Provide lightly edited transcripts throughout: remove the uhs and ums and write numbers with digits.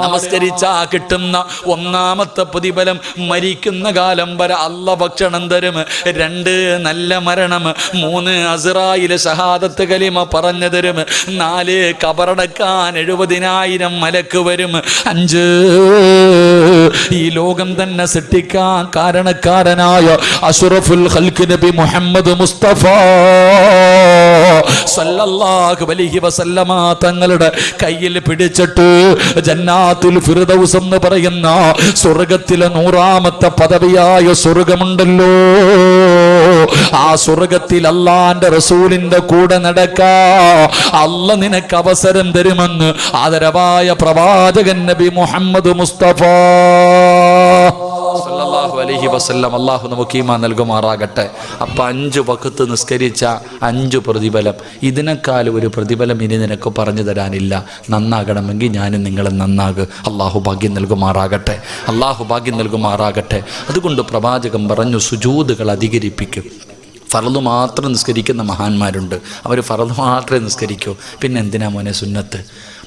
നമസ്കരിച്ചാ കിട്ടുന്ന ഒന്നാമത്തെ പ്രതിഫലം മരിക്കുന്ന കാലം വരെ അല്ല ഭക്ഷണം തരും. 2 നല്ല മരണം, 3 അസ്റായിലെ ഷഹാദത്ത് കലിമ പറഞ്ഞു തരും, 4 കബറടക്കാൻ 70,000 മലക്ക് വരും, 5 ഈ ലോകം തന്നെ സൃഷ്ടിക്കാൻ കാരണക്കാരനായ അഷ്റഫുൽ ഖൽഖ് നബി മുഹമ്മദ് മുസ്തഫ സല്ലല്ലാഹു അലൈഹി വസല്ലമ തങ്ങളുടെ കയ്യിൽ പിടിച്ചിട്ട് ജന്നാത്തുൽ ഫിർദൗസ് എന്ന് പറയുന്ന സ്വർഗത്തിലെ 100ാമത്തെ പദവിയായ സ്വർഗമുണ്ടല്ലോ, ആ സ്വർഗത്തിൽ അല്ലാഹുവിന്റെ റസൂലിന്റെ കൂടെ നടക്കാ അല്ല നിനക്ക് അവസരം തരുമെന്ന് ആദരവായ പ്രവാചകൻ നബി മുഹമ്മദ് മുസ്തഫ സല്ലല്ലാഹു അലൈഹി വസല്ലം അല്ലാഹു നമുക്ക് ഈമാൻ നൽകുമാറാകട്ടെ. അപ്പം 5 വഖത്ത് നിസ്കരിച്ച 5 പ്രതിഫലം, ഇതിനേക്കാൾ ഒരു പ്രതിഫലം ഇനി നിനക്ക് പറഞ്ഞു തരാനില്ല. നന്നാകണമെങ്കിൽ ഞാനും നിങ്ങളെ നന്നാകുക. അള്ളാഹു ഭാഗ്യം നൽകുമാറാകട്ടെ, അള്ളാഹു ഭാഗ്യം നൽകുമാറാകട്ടെ. അതുകൊണ്ട് പ്രവാചകൻ പറഞ്ഞു സുജൂദുകൾ അധികരിപ്പിക്കും. ഫർള് മാത്രം നിസ്കരിക്കുന്ന മഹാന്മാരുണ്ട്, അവർ ഫർള് മാത്രമേ നിസ്കരിക്കൂ. പിന്നെ എന്തിനാ മോനെ സുന്നത്ത്?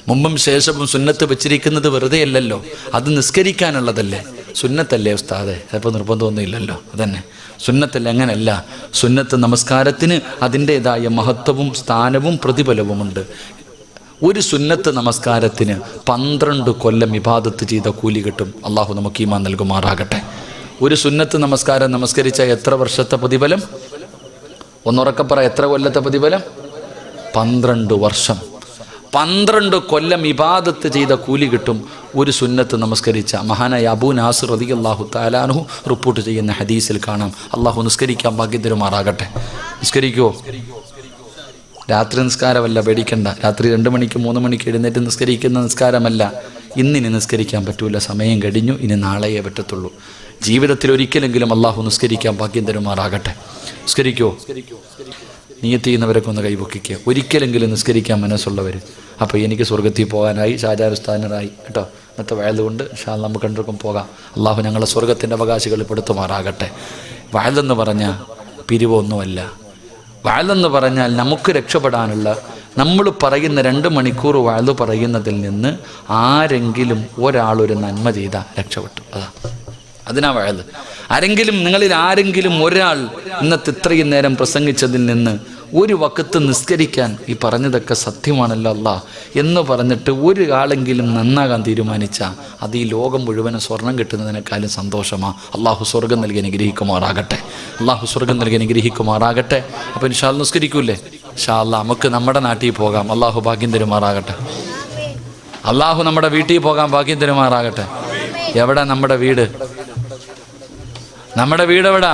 മുമ്പും ശേഷവും സുന്നത്ത് വെച്ചിരിക്കുന്നത് വെറുതെ അല്ലല്ലോ, അത് നിസ്കരിക്കാനുള്ളതല്ലേ. സുന്നത്തല്ലേ ഉസ്താദെ? ചിലപ്പോൾ നിർബന്ധമൊന്നും ഇല്ലല്ലോ, അതന്നെ സുന്നത്തല്ലേ. അങ്ങനെയല്ല, സുന്നത്ത് നമസ്കാരത്തിന് അതിൻ്റേതായ മഹത്വവും സ്ഥാനവും പ്രതിഫലവുമുണ്ട്. ഒരു സുന്നത്ത് നമസ്കാരത്തിന് 12 കൊല്ലം ഇബാദത്ത് ചെയ്ത കൂലി കിട്ടും. അള്ളാഹു നമുക്ക് ഈമാൻ നൽകുമാറാകട്ടെ. ഒരു സുന്നത്ത് നമസ്കാരം നമസ്കരിച്ച എത്ര വർഷത്തെ പ്രതിഫലം? ഒന്നുറക്കെ പറ, എത്ര കൊല്ലത്തെ പ്രതിഫലം? 12 വർഷം. 12 കൊല്ലം ഇബാദത്ത് ചെയ്ത കൂലി കിട്ടും ഒരു സുന്നത്ത് നമസ്കരിച്ച. മഹാനായ അബൂ നാസിർ റളിയല്ലാഹു തആല അൻഹു റിപ്പോർട്ട് ചെയ്യുന്ന ഹദീസിൽ കാണാം. അള്ളാഹു നിസ്കരിക്കാൻ ഭാഗ്യം തരുമാറാകട്ടെ. നിസ്കരിക്കുമോ? രാത്രി നിസ്കാരമല്ല, പേടിക്കണ്ട. രാത്രി 2 മണിക്ക് 3 മണിക്ക് എഴുന്നേറ്റ് നിസ്കരിക്കുന്ന നിസ്കാരമല്ല. ഇന്നിനി നിസ്കരിക്കാൻ പറ്റൂല, സമയം കഴിഞ്ഞു, ഇനി നാളെയേ പറ്റത്തുള്ളൂ. ജീവിതത്തിൽ ഒരിക്കലെങ്കിലും അള്ളാഹു നിസ്കരിക്കാൻ ഭാഗ്യം തരുമാറാകട്ടെ. നിസ്കരിക്കുമോ? നിയത്ത് ചെയ്യുന്നവരൊക്കെ ഒന്ന് കൈപൊക്കിക്കുക. ഒരിക്കലെങ്കിലും നിസ്കരിക്കാൻ മനസ്സുള്ളവർ. അപ്പോൾ എനിക്ക് സ്വർഗത്തിൽ പോകാനായി, ഷാജാറുസ്ഥാനറായി കേട്ടോ. ഇന്നത്തെ വയലുകൊണ്ട് ഇൻഷാല്ലാഹ് നമുക്ക് രണ്ടുപേർക്കും പോകാം. അള്ളാഹു ഞങ്ങളെ സ്വർഗത്തിൻ്റെ അവകാശികൾ പെടുത്തുമാറാകട്ടെ. വയലെന്ന് പറഞ്ഞാൽ പിരിവൊന്നുമല്ല. വയലെന്ന് പറഞ്ഞാൽ നമുക്ക് രക്ഷപ്പെടാനുള്ള, നമ്മൾ പറയുന്ന 2 മണിക്കൂർ വയല് പറയുന്നതിൽ നിന്ന് ആരെങ്കിലും ഒരാളൊരു നന്മ ചെയ്താൽ രക്ഷപ്പെട്ടു. അതിനാ വയല്. ആരെങ്കിലും, നിങ്ങളിൽ ആരെങ്കിലും ഒരാൾ ഇന്നത്തെ ഇത്രയും നേരം പ്രസംഗിച്ചതിൽ നിന്ന് ഒരു വഖത്ത് നിസ്കരിക്കാൻ, ഈ പറഞ്ഞതൊക്കെ സത്യമാണല്ലോ അല്ലാ എന്ന് പറഞ്ഞിട്ട് ഒരാളെങ്കിലും നന്നാകാൻ തീരുമാനിച്ചാൽ അത് ഈ ലോകം മുഴുവനും സ്വർണം കിട്ടുന്നതിനേക്കാളും സന്തോഷമാണ്. അള്ളാഹു സ്വർഗം നൽകി അനുഗ്രഹിക്കുമാറാകട്ടെ, അള്ളാഹു സ്വർഗം നൽകി അനുഗ്രഹിക്കുമാറാകട്ടെ. അപ്പോൾ ഇൻഷാ അല്ലാഹ് നിസ്കരിക്കൂലേ? ഇൻഷാ അല്ലാഹ് നമുക്ക് നമ്മുടെ നാട്ടിൽ പോകാം. അള്ളാഹു ഭാഗ്യം തരുമാറാകട്ടെ. അള്ളാഹു നമ്മുടെ വീട്ടിൽ പോകാൻ ഭാഗ്യം തരുമാറാകട്ടെ. എവിടെ നമ്മുടെ വീട്? നമ്മുടെ വീട് എവിടാ?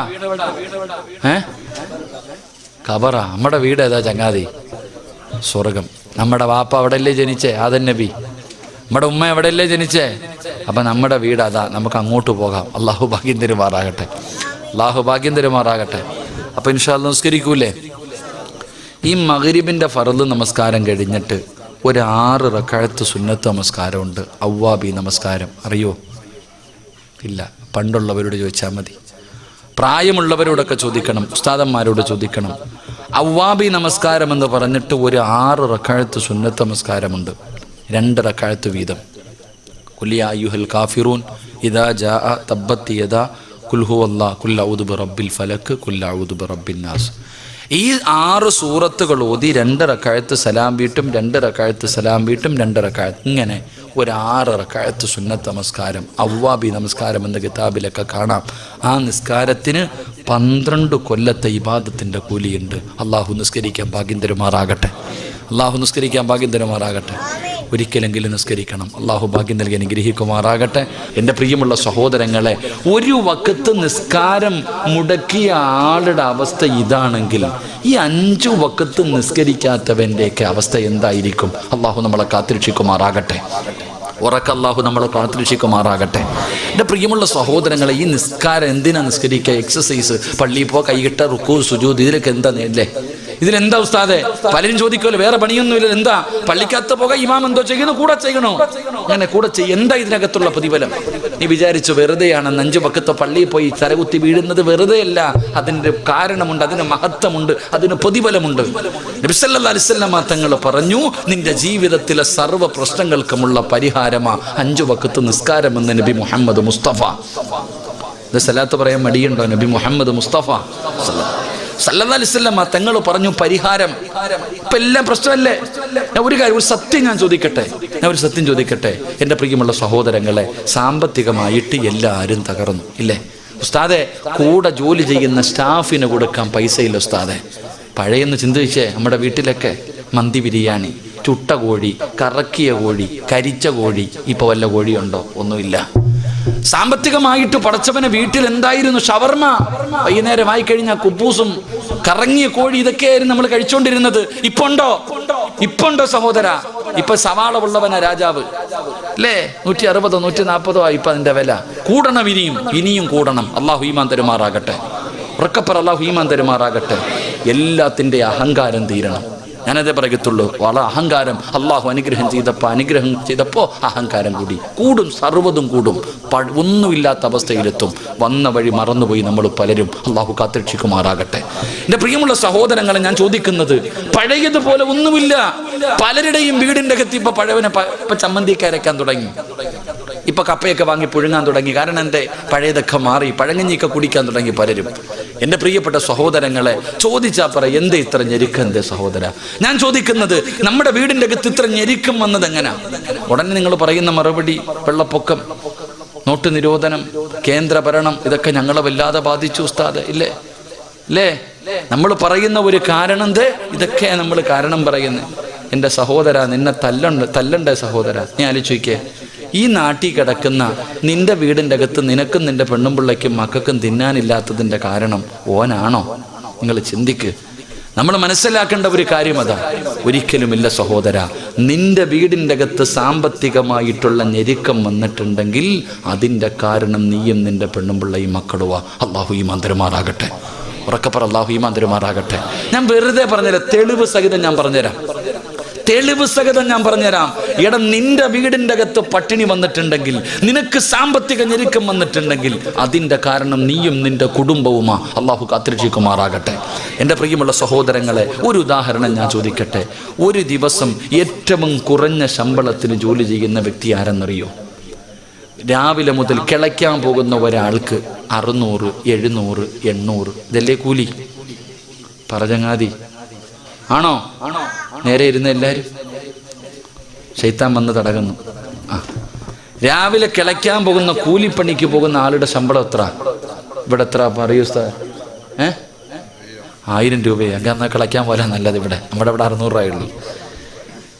ഖബറ. നമ്മുടെ വീട് ഏതാ ചങ്ങാതി? സ്വർഗം. നമ്മുടെ വാപ്പ അവിടെയല്ലേ ജനിച്ചേ? ആദം നബി. നമ്മുടെ ഉമ്മ എവിടെയല്ലേ ജനിച്ചേ? അപ്പം നമ്മുടെ വീട് അതാ. നമുക്ക് അങ്ങോട്ട് പോകാം. അള്ളാഹു ഭാഗ്യം തരുമാറാകട്ടെ, അള്ളാഹു ഭാഗ്യം തരുമാറാകട്ടെ. അപ്പം ഇൻഷാ അല്ലാഹ് നിസ്കരിക്കൂലേ? ഈ മഗ്രിബിൻ്റെ ഫർള് നമസ്കാരം കഴിഞ്ഞിട്ട് ഒരു 6 റക്അത്ത് സുന്നത്ത് നമസ്കാരമുണ്ട്. അവ്വാബി നമസ്കാരം അറിയോ? ഇല്ല. പണ്ടുള്ളവരോട് ചോദിച്ചാൽ മതി. പ്രായമുള്ളവരോടൊക്കെ ചോദിക്കണം, ഉസ്താദന്മാരോട് ചോദിക്കണം. അവ്വാബി നമസ്കാരം എന്ന് പറഞ്ഞിട്ട് ഒരു 6 റക്അത്ത് സുന്നത്ത് നമസ്കാരമുണ്ട്. 2 റക്അത്ത് വീതം. ഖുൽ യാ അയ്യുഹൽ കാഫിറൂൻ ഇദാ ജാഅ തബ്ബത് യദാ ഖുൽ ഹുവല്ലാഹ് ഖുൽ അഊദു ബിറബ്ബിൽ ഫലക് ഖുൽ അഊദു ബിറബ്ബിൻ നാസ്. ഈ 6 സൂറത്തുകൾ ഓതി 2 റക്അത്ത് സലാം വീട്ടും, 2 റക്അത്ത് സലാം വീട്ടും, 2 റക്അത്ത്, ഇങ്ങനെ ഒരു 6 റക്അത്ത് സുന്നത്ത് നമസ്കാരം, അവ്വാബി നമസ്കാരം എന്ന കിതാബിലൊക്കെ കാണാം. ആ നിസ്കാരത്തിന് 12 കൊല്ലത്തെ ഇബാദത്തിൻ്റെ കൂലിയുണ്ട്. അള്ളാഹു നിസ്കരിക്കാൻ ഭാഗ്യം തരുമാറാകട്ടെ, അള്ളാഹു നിസ്കരിക്കാൻ ഭാഗ്യം തരുമാറാകട്ടെ. ഒരിക്കലെങ്കിലും നിസ്കരിക്കണം. അള്ളാഹു ഭാഗ്യം നൽകി അനുഗ്രഹിക്കുമാറാകട്ടെ. എൻ്റെ പ്രിയമുള്ള സഹോദരങ്ങളെ, ഒരു വഖത്ത് നിസ്കാരം മുടക്കിയ ആളുടെ അവസ്ഥ ഇതാണെങ്കിൽ ഈ 5 വഖത്ത് നിസ്കരിക്കാത്തവൻ്റെയൊക്കെ അവസ്ഥ എന്തായിരിക്കും? അള്ളാഹു നമ്മളെ കാത്തിരക്ഷിക്കുമാറാകട്ടെ, ഉറക്ക അള്ളാഹു നമ്മളെ കാത്തിരക്ഷിക്കുമാറാകട്ടെ. എൻ്റെ പ്രിയമുള്ള സഹോദരങ്ങളെ, ഈ നിസ്കാരം എന്തിനാ നിസ്കരിക്കുക? എക്സസൈസ്, പള്ളിയിൽ പോ, കൈകിട്ട, റുക്കൂ, സുജൂദ്, ഇതിലൊക്കെ എന്താ അല്ലേ? ഇതിലെന്താ ഉസ്താദെ? പലരും ചോദിക്കുമല്ലോ, വേറെ പണിയൊന്നുമില്ല, എന്താ പള്ളിക്കകത്ത് പോക, ഇമാം എന്തോ ചെയ്യണോ, കൂടെ ചെയ്യണോ? അങ്ങനെ കൂടെ എന്താ ഇതിനകത്തുള്ള പ്രതിഫലം? നീ വിചാരിച്ചു വെറുതെയാണ് 5 വഖത്ത് പള്ളിയിൽ പോയി തലകുത്തി വീഴുന്നത്? വെറുതെയല്ല, അതിൻ്റെ കാരണമുണ്ട്, അതിന് മഹത്വമുണ്ട്, അതിന് പ്രതിഫലമുണ്ട്. നബി സല്ലല്ലാഹു അലൈഹി വസല്ലം തങ്ങൾ പറഞ്ഞു, നിന്റെ ജീവിതത്തിലെ സർവ്വ പ്രശ്നങ്ങൾക്കുമുള്ള പരിഹാരമാ 5 വഖത്ത് നിസ്കാരമെന്ന് നബി മുഹമ്മദ് മുസ്തഫ. ഇത് സലാത്ത് പറയാൻ മടിയുണ്ടോ? നബി മുഹമ്മദ് മുസ്തഫ സല്ലല്ലാഹു അലൈഹി വസല്ലം തങ്ങൾ പറഞ്ഞു പരിഹാരം. ഇപ്പൊ എല്ലാം പ്രശ്നമല്ലേ? ഞാൻ ഒരു സത്യം ചോദിക്കട്ടെ എൻ്റെ പ്രിയമുള്ള സഹോദരങ്ങളെ, സാമ്പത്തികമായിട്ട് എല്ലാവരും തകർന്നു ഇല്ലേ ഉസ്താദെ? കൂടെ ജോലി ചെയ്യുന്ന സ്റ്റാഫിന് കൊടുക്കാൻ പൈസയില്ല ഉസ്താദെ. പഴയെന്ന് ചിന്തിച്ചേ, നമ്മുടെ വീട്ടിലൊക്കെ മന്തി ബിരിയാണി, ചുട്ട കോഴി, കറക്കിയ കോഴി, കരിച്ച കോഴി, ഇപ്പൊ വല്ല കോഴിയുണ്ടോ? ഒന്നുമില്ല. സാമ്പത്തികമായിട്ട് പടച്ചവനെ വീട്ടിൽ എന്തായിരുന്നു? ഷവർമ, വൈകുന്നേരമായി കഴിഞ്ഞാൽ കുബൂസും കറങ്ങിയ കോഴി, ഇതൊക്കെയായിരുന്നു നമ്മൾ കഴിച്ചുകൊണ്ടിരുന്നത്. ഇപ്പൊ ഉണ്ടോ സഹോദര? ഇപ്പൊ സവാള ഉള്ളവനാ രാജാവ് അല്ലേ? 160 140 ഇപ്പൊ അതിന്റെ വില. കൂടണം, ഇനിയും കൂടണം. അള്ളാഹു ഈമാൻ തരുമാറാകട്ടെ. ഉറക്കപ്പറ, അള്ളാഹു ഈമാൻ തരുമാറാകട്ടെ. എല്ലാത്തിൻ്റെ അഹങ്കാരം തീരണം. ഞാനതേ പറയത്തുള്ളൂ. വളരെ അഹങ്കാരം അള്ളാഹു അനുഗ്രഹം ചെയ്തപ്പോൾ അഹങ്കാരം കൂടും, സർവ്വതും കൂടും, ഒന്നുമില്ലാത്ത അവസ്ഥയിലെത്തും. വന്ന വഴി മറന്നുപോയി നമ്മൾ പലരും. അള്ളാഹു കാത്തുരക്ഷിക്കുമാറാകട്ടെ. എൻ്റെ പ്രിയമുള്ള സഹോദരങ്ങളെ, ഞാൻ ചോദിക്കുന്നത്, പഴയതുപോലെ ഒന്നുമില്ല. പലരുടെയും വീടിൻ്റെ അകത്ത് ഇപ്പൊ ഇപ്പൊ ചമ്മന്തിയൊക്കെ അരയ്ക്കാൻ തുടങ്ങി, ഇപ്പൊ കപ്പയൊക്കെ വാങ്ങി പുഴുങ്ങാൻ തുടങ്ങി. കാരണം എന്തേ? പഴയതൊക്കെ മാറി, പഴങ്ങഞ്ഞിയൊക്കെ കുടിക്കാൻ തുടങ്ങി പലരും. എൻ്റെ പ്രിയപ്പെട്ട സഹോദരങ്ങളെ, ചോദിച്ചാ പറ, എന്തേ ഇത്ര ഞെരുക്കം? എന്തേ സഹോദര? ഞാൻ ചോദിക്കുന്നത്, നമ്മുടെ വീടിൻ്റെ അകത്ത് ഇത്ര ഞെരുക്കം വന്നത് എങ്ങനെയാ? ഉടനെ നിങ്ങൾ പറയുന്ന മറുപടി, വെള്ളപ്പൊക്കം, നോട്ട് നിരോധനം, കേന്ദ്ര ഭരണം, ഇതൊക്കെ ഞങ്ങളെ വല്ലാതെ ബാധിച്ചു ഉസ്താദ്. ഇല്ലേ? നമ്മൾ പറയുന്ന ഒരു കാരണം ഇതൊക്കെ നമ്മൾ കാരണം പറയുന്നത്. എൻ്റെ സഹോദര, നിന്നെ തല്ലണ്ടേ സഹോദര? നീ ആലോചിക്കേ, ഈ നാട്ടിൽ കിടക്കുന്ന നിന്റെ വീടിൻ്റെ അകത്ത് നിനക്കും നിന്റെ പെണ്ണുമ്പിള്ളയ്ക്കും മക്കൾക്കും തിന്നാനില്ലാത്തതിൻ്റെ കാരണം ഓനാണോ? നിങ്ങൾ ചിന്തിക്ക്. നമ്മൾ മനസ്സിലാക്കേണ്ട ഒരു കാര്യം അതാ. ഒരിക്കലുമില്ല സഹോദര. നിന്റെ വീടിൻ്റെ അകത്ത് സാമ്പത്തികമായിട്ടുള്ള ഞെരുക്കം വന്നിട്ടുണ്ടെങ്കിൽ അതിൻ്റെ കാരണം നീയും നിന്റെ പെണ്ണുമ്പിള്ളയും മക്കളുവാ. അള്ളാഹു ഈമാൻ തരുമാറാകട്ടെ. ഉറക്കപ്പറ, അള്ളാഹു ഈമാൻ തരുമാറാകട്ടെ. ഞാൻ വെറുതെ പറഞ്ഞുതരാം, തെളിവ് സഹിതം ഞാൻ പറഞ്ഞുതരാം. എടാ, നിന്റെ വീടിൻ്റെ അകത്ത് പട്ടിണി വന്നിട്ടുണ്ടെങ്കിൽ, നിനക്ക് സാമ്പത്തിക ഞെരുക്കം വന്നിട്ടുണ്ടെങ്കിൽ അതിൻ്റെ കാരണം നീയും നിന്റെ കുടുംബവുമാ. അള്ളാഹു കാത്തുരക്ഷിക്കുമാറാകട്ടെ. എൻ്റെ പ്രിയമുള്ള സഹോദരങ്ങളെ, ഒരു ഉദാഹരണം ഞാൻ ചോദിക്കട്ടെ. ഒരു ദിവസം ഏറ്റവും കുറഞ്ഞ ശമ്പളത്തിന് ജോലി ചെയ്യുന്ന വ്യക്തി ആരെന്നറിയോ? രാവിലെ മുതൽ കിളയ്ക്കാൻ പോകുന്ന ഒരാൾക്ക് 600, 700, 800 ഇതല്ലേ കൂലി? പറചങ്ങാതി ആണോ? നേരെ ഇരുന്ന് എല്ലാവരും ശൈത്താൻ വന്ന് തടകുന്നു. രാവിലെ കിളയ്ക്കാൻ പോകുന്ന കൂലിപ്പണിക്ക് പോകുന്ന ആളുടെ ശമ്പളം എത്ര? ഇവിടെ എത്ര പറയൂ സാർ? 1000 രൂപയെ. എന്നാൽ കിളയ്ക്കാൻ പോലെ നല്ലത്. നമ്മുടെ ഇവിടെ 600 രൂപയുള്ളൂ.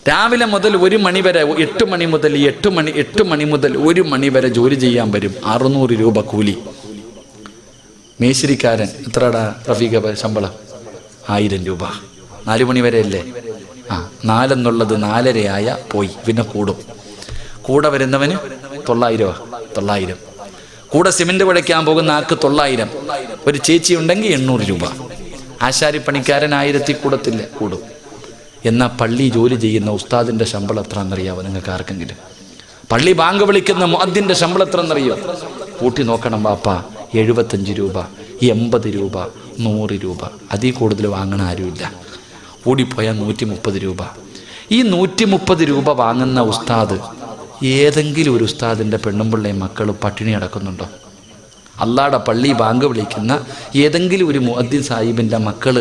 രാവിലെ മുതൽ 1 മണി വരെ, 8 മണി മുതൽ 1 മണി വരെ ജോലി ചെയ്യാൻ വരും. 600 രൂപ കൂലി. മേശിരിക്കാരൻ എത്രടാ റഫീഖ ശമ്പളം? 1000 രൂപ. 4 മണി വരെ അല്ലേ? 4 എന്നുള്ളത് 4:30 പോയി, പിന്നെ കൂടും. കൂടെ വരുന്നവന് 900. കൂടെ സിമെന്റ് കുഴയ്ക്കാൻ പോകുന്ന ആൾക്ക് 900. ഒരു ചേച്ചി ഉണ്ടെങ്കിൽ 800 രൂപ. ആശാരിപ്പണിക്കാരൻ 1000 കൂടത്തില്ല, കൂടും. എന്നാൽ പള്ളി ജോലി ചെയ്യുന്ന ഉസ്താദിൻ്റെ ശമ്പളം എത്ര എന്നറിയാവോ നിങ്ങൾക്ക് ആർക്കെങ്കിലും? പള്ളി ബാങ്ക് വിളിക്കുന്ന മുഅദ്ദിൻ്റെ ശമ്പളം എത്ര എന്നറിയോ? കൂട്ടി നോക്കണം വാപ്പ. 75 രൂപ, 80 രൂപ, 100 രൂപ. അതിൽ കൂടുതൽ വാങ്ങണ ആരുമില്ല. കൂടിപ്പോയാൽ 130 രൂപ. ഈ 130 രൂപ വാങ്ങുന്ന ഉസ്താദ്, ഏതെങ്കിലും ഒരു ഉസ്താദിൻ്റെ പെണ്ണുമ്പിള്ളയും മക്കൾ പട്ടിണി അടക്കുന്നുണ്ടോ? അള്ളാടെ പള്ളി ബാങ്ക് വിളിക്കുന്ന ഏതെങ്കിലും ഒരു മുഅദ്ദിൻ സാഹിബിൻ്റെ മക്കൾ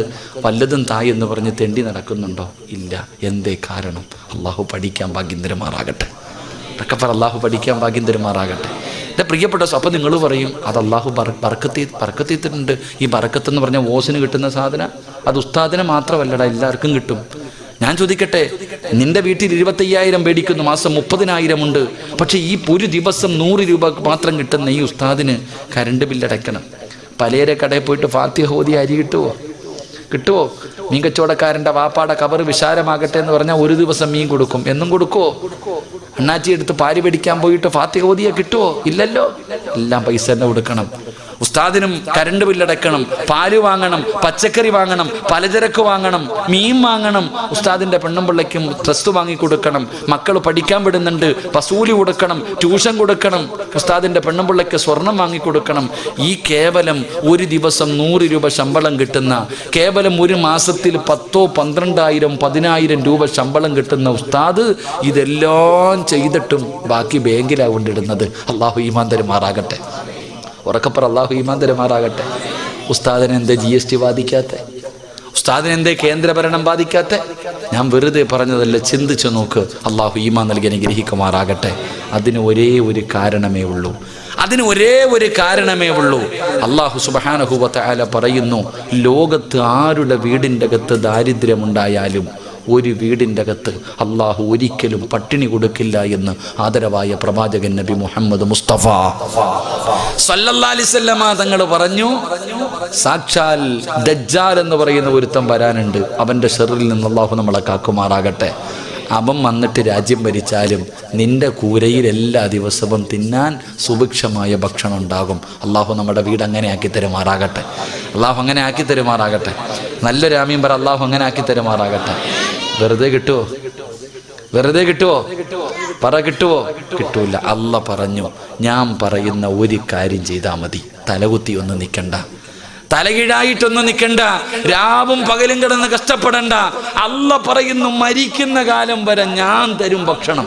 വല്ലതും തായ് എന്ന് പറഞ്ഞ് തെണ്ടി നടക്കുന്നുണ്ടോ? ഇല്ല. എന്തേ കാരണം? അള്ളാഹു പഠിക്കാൻ ഭാഗ്യം തരുമാറാകട്ടെ. അള്ളാഹു പഠിക്കാൻ ഭാഗ്യം തരുമാറാകട്ടെ. എൻ്റെ പ്രിയപ്പെട്ട, അപ്പം നിങ്ങൾ പറയും അത് അള്ളാഹു ബർക്കത്തിട്ടുണ്ട്. ഈ ബർക്കത്തെന്ന് പറഞ്ഞാൽ ഓസിന് കിട്ടുന്ന സാധനം, അത് ഉസ്താദിനെ മാത്രമല്ലടാ, എല്ലാവർക്കും കിട്ടും. ഞാൻ ചോദിക്കട്ടെ, നിന്റെ വീട്ടിൽ 25,000 മേടിക്കുന്നു, മാസം 30,000 ഉണ്ട്. പക്ഷെ ഈ ഒരു ദിവസം 100 രൂപ മാത്രം കിട്ടുന്ന ഈ ഉസ്താദിന് കറണ്ട് ബില്ലടയ്ക്കണം. പലരെ കടയിൽ പോയിട്ട് ഫാത്തിഹ ഓതി അരി കിട്ടുമോ? മീൻ കച്ചവടക്കാരൻ്റെ വാപ്പാടെ കബറ് വിശാലമാകട്ടെ എന്ന് പറഞ്ഞാൽ ഒരു ദിവസം മീൻ കൊടുക്കും. എന്നും കൊടുക്കുമോ? അണ്ണാച്ചി എടുത്ത് പാരി പിടിക്കാൻ പോയിട്ട് ഫാത്തിഹ ഓതിയാ കിട്ടുമോ? ഇല്ലല്ലോ. എല്ലാം പൈസ തന്നെ കൊടുക്കണം. ഉസ്താദിനും കരണ്ട് ബില്ലടക്കണം, പാല് വാങ്ങണം, പച്ചക്കറി വാങ്ങണം, പലചരക്ക് വാങ്ങണം, മീൻ വാങ്ങണം, ഉസ്താദിന്റെ പെണ്ണുമ്പിള്ളയ്ക്കും ഡ്രസ്സ് വാങ്ങിക്കൊടുക്കണം, മക്കൾ പഠിക്കാൻ വിടുന്നുണ്ട്, വസൂലി കൊടുക്കണം, ട്യൂഷൻ കൊടുക്കണം, ഉസ്താദിന്റെ പെണ്ണുമ്പിള്ളയ്ക്ക് സ്വർണം വാങ്ങിക്കൊടുക്കണം. ഈ കേവലം ഒരു ദിവസം 100 രൂപ ശമ്പളം കിട്ടുന്ന, കേവലം ഒരു മാസത്തിൽ 10,000, 12,000, 10,000 രൂപ ശമ്പളം കിട്ടുന്ന ഉസ്താദ് ഇതെല്ലാം ചെയ്തിട്ടും ബാക്കി ബാങ്കിലാണ് കൊണ്ടിടുന്നത്. അള്ളാഹു ഈമാൻ തരുമാറാകട്ടെ. ഉറക്കപ്പുറ അള്ളാഹു ഈമാൻ തരുമാറാകട്ടെ. ഉസ്താദിനെ എന്തേ GST ബാധിക്കാത്ത? ഉസ്താദിനെ എന്തേ കേന്ദ്രഭരണം ബാധിക്കാത്ത? ഞാൻ വെറുതെ പറഞ്ഞതല്ല, ചിന്തിച്ചു നോക്ക്. അള്ളാഹു ഈമാൻ നൽകി അനുഗ്രഹിക്കുമാറാകട്ടെ. അതിന് ഒരേ ഒരു കാരണമേ ഉള്ളൂ. അള്ളാഹു സുബ്ഹാനഹു വ തആല പറയുന്നു, ലോകത്ത് ആരുടെ വീടിൻ്റെ അകത്ത് ദാരിദ്ര്യമുണ്ടായാലും ഒരു വീടിൻ്റെ അകത്ത് അള്ളാഹു ഒരിക്കലും പട്ടിണി കൊടുക്കില്ല എന്ന് ആദരവായ പ്രവാചകൻ നബി മുഹമ്മദ് മുസ്തഫ സല്ലല്ലാഹു അലൈഹി വസല്ലമ തങ്ങൾ പറഞ്ഞു. സാക്ഷാൽ ദജ്ജാൽ എന്ന് പറയുന്ന ഒരുത്തൻ വരാനുണ്ട്. അവൻ്റെ ഷർറിൽ നിന്ന് അള്ളാഹു നമ്മളെ കാക്കുമാറാകട്ടെ. അവൻ വന്നിട്ട് രാജ്യം ഭരിച്ചാലും നിന്റെ കൂരയിൽ എല്ലാ ദിവസവും തിന്നാൻ സുഭിക്ഷമായ ഭക്ഷണം ഉണ്ടാകും. അള്ളാഹു നമ്മുടെ വീട് അങ്ങനെ ആക്കി തരുമാറാകട്ടെ. അള്ളാഹു അങ്ങനെ ആക്കി തരുമാറാകട്ടെ. നല്ലൊരു ആമീൻ പറ. അള്ളാഹു അങ്ങനെ ആക്കി തരുമാറാകട്ടെ. വെറുതെ കിട്ടുമോ? പറ, കിട്ടുമോ? കിട്ടൂല. അള്ളാഹ് പറഞ്ഞു, ഞാൻ പറയുന്ന ഒരു കാര്യം ചെയ്താൽ മതി. തലകുത്തി ഒന്നും നിൽക്കണ്ട, തലകീഴായിട്ടൊന്നും നിൽക്കണ്ട, രാവും പകലും കിടന്ന് കഷ്ടപ്പെടണ്ട. അള്ളാഹ് പറയുന്നു, മരിക്കുന്ന കാലം വരെ ഞാൻ തരും ഭക്ഷണം,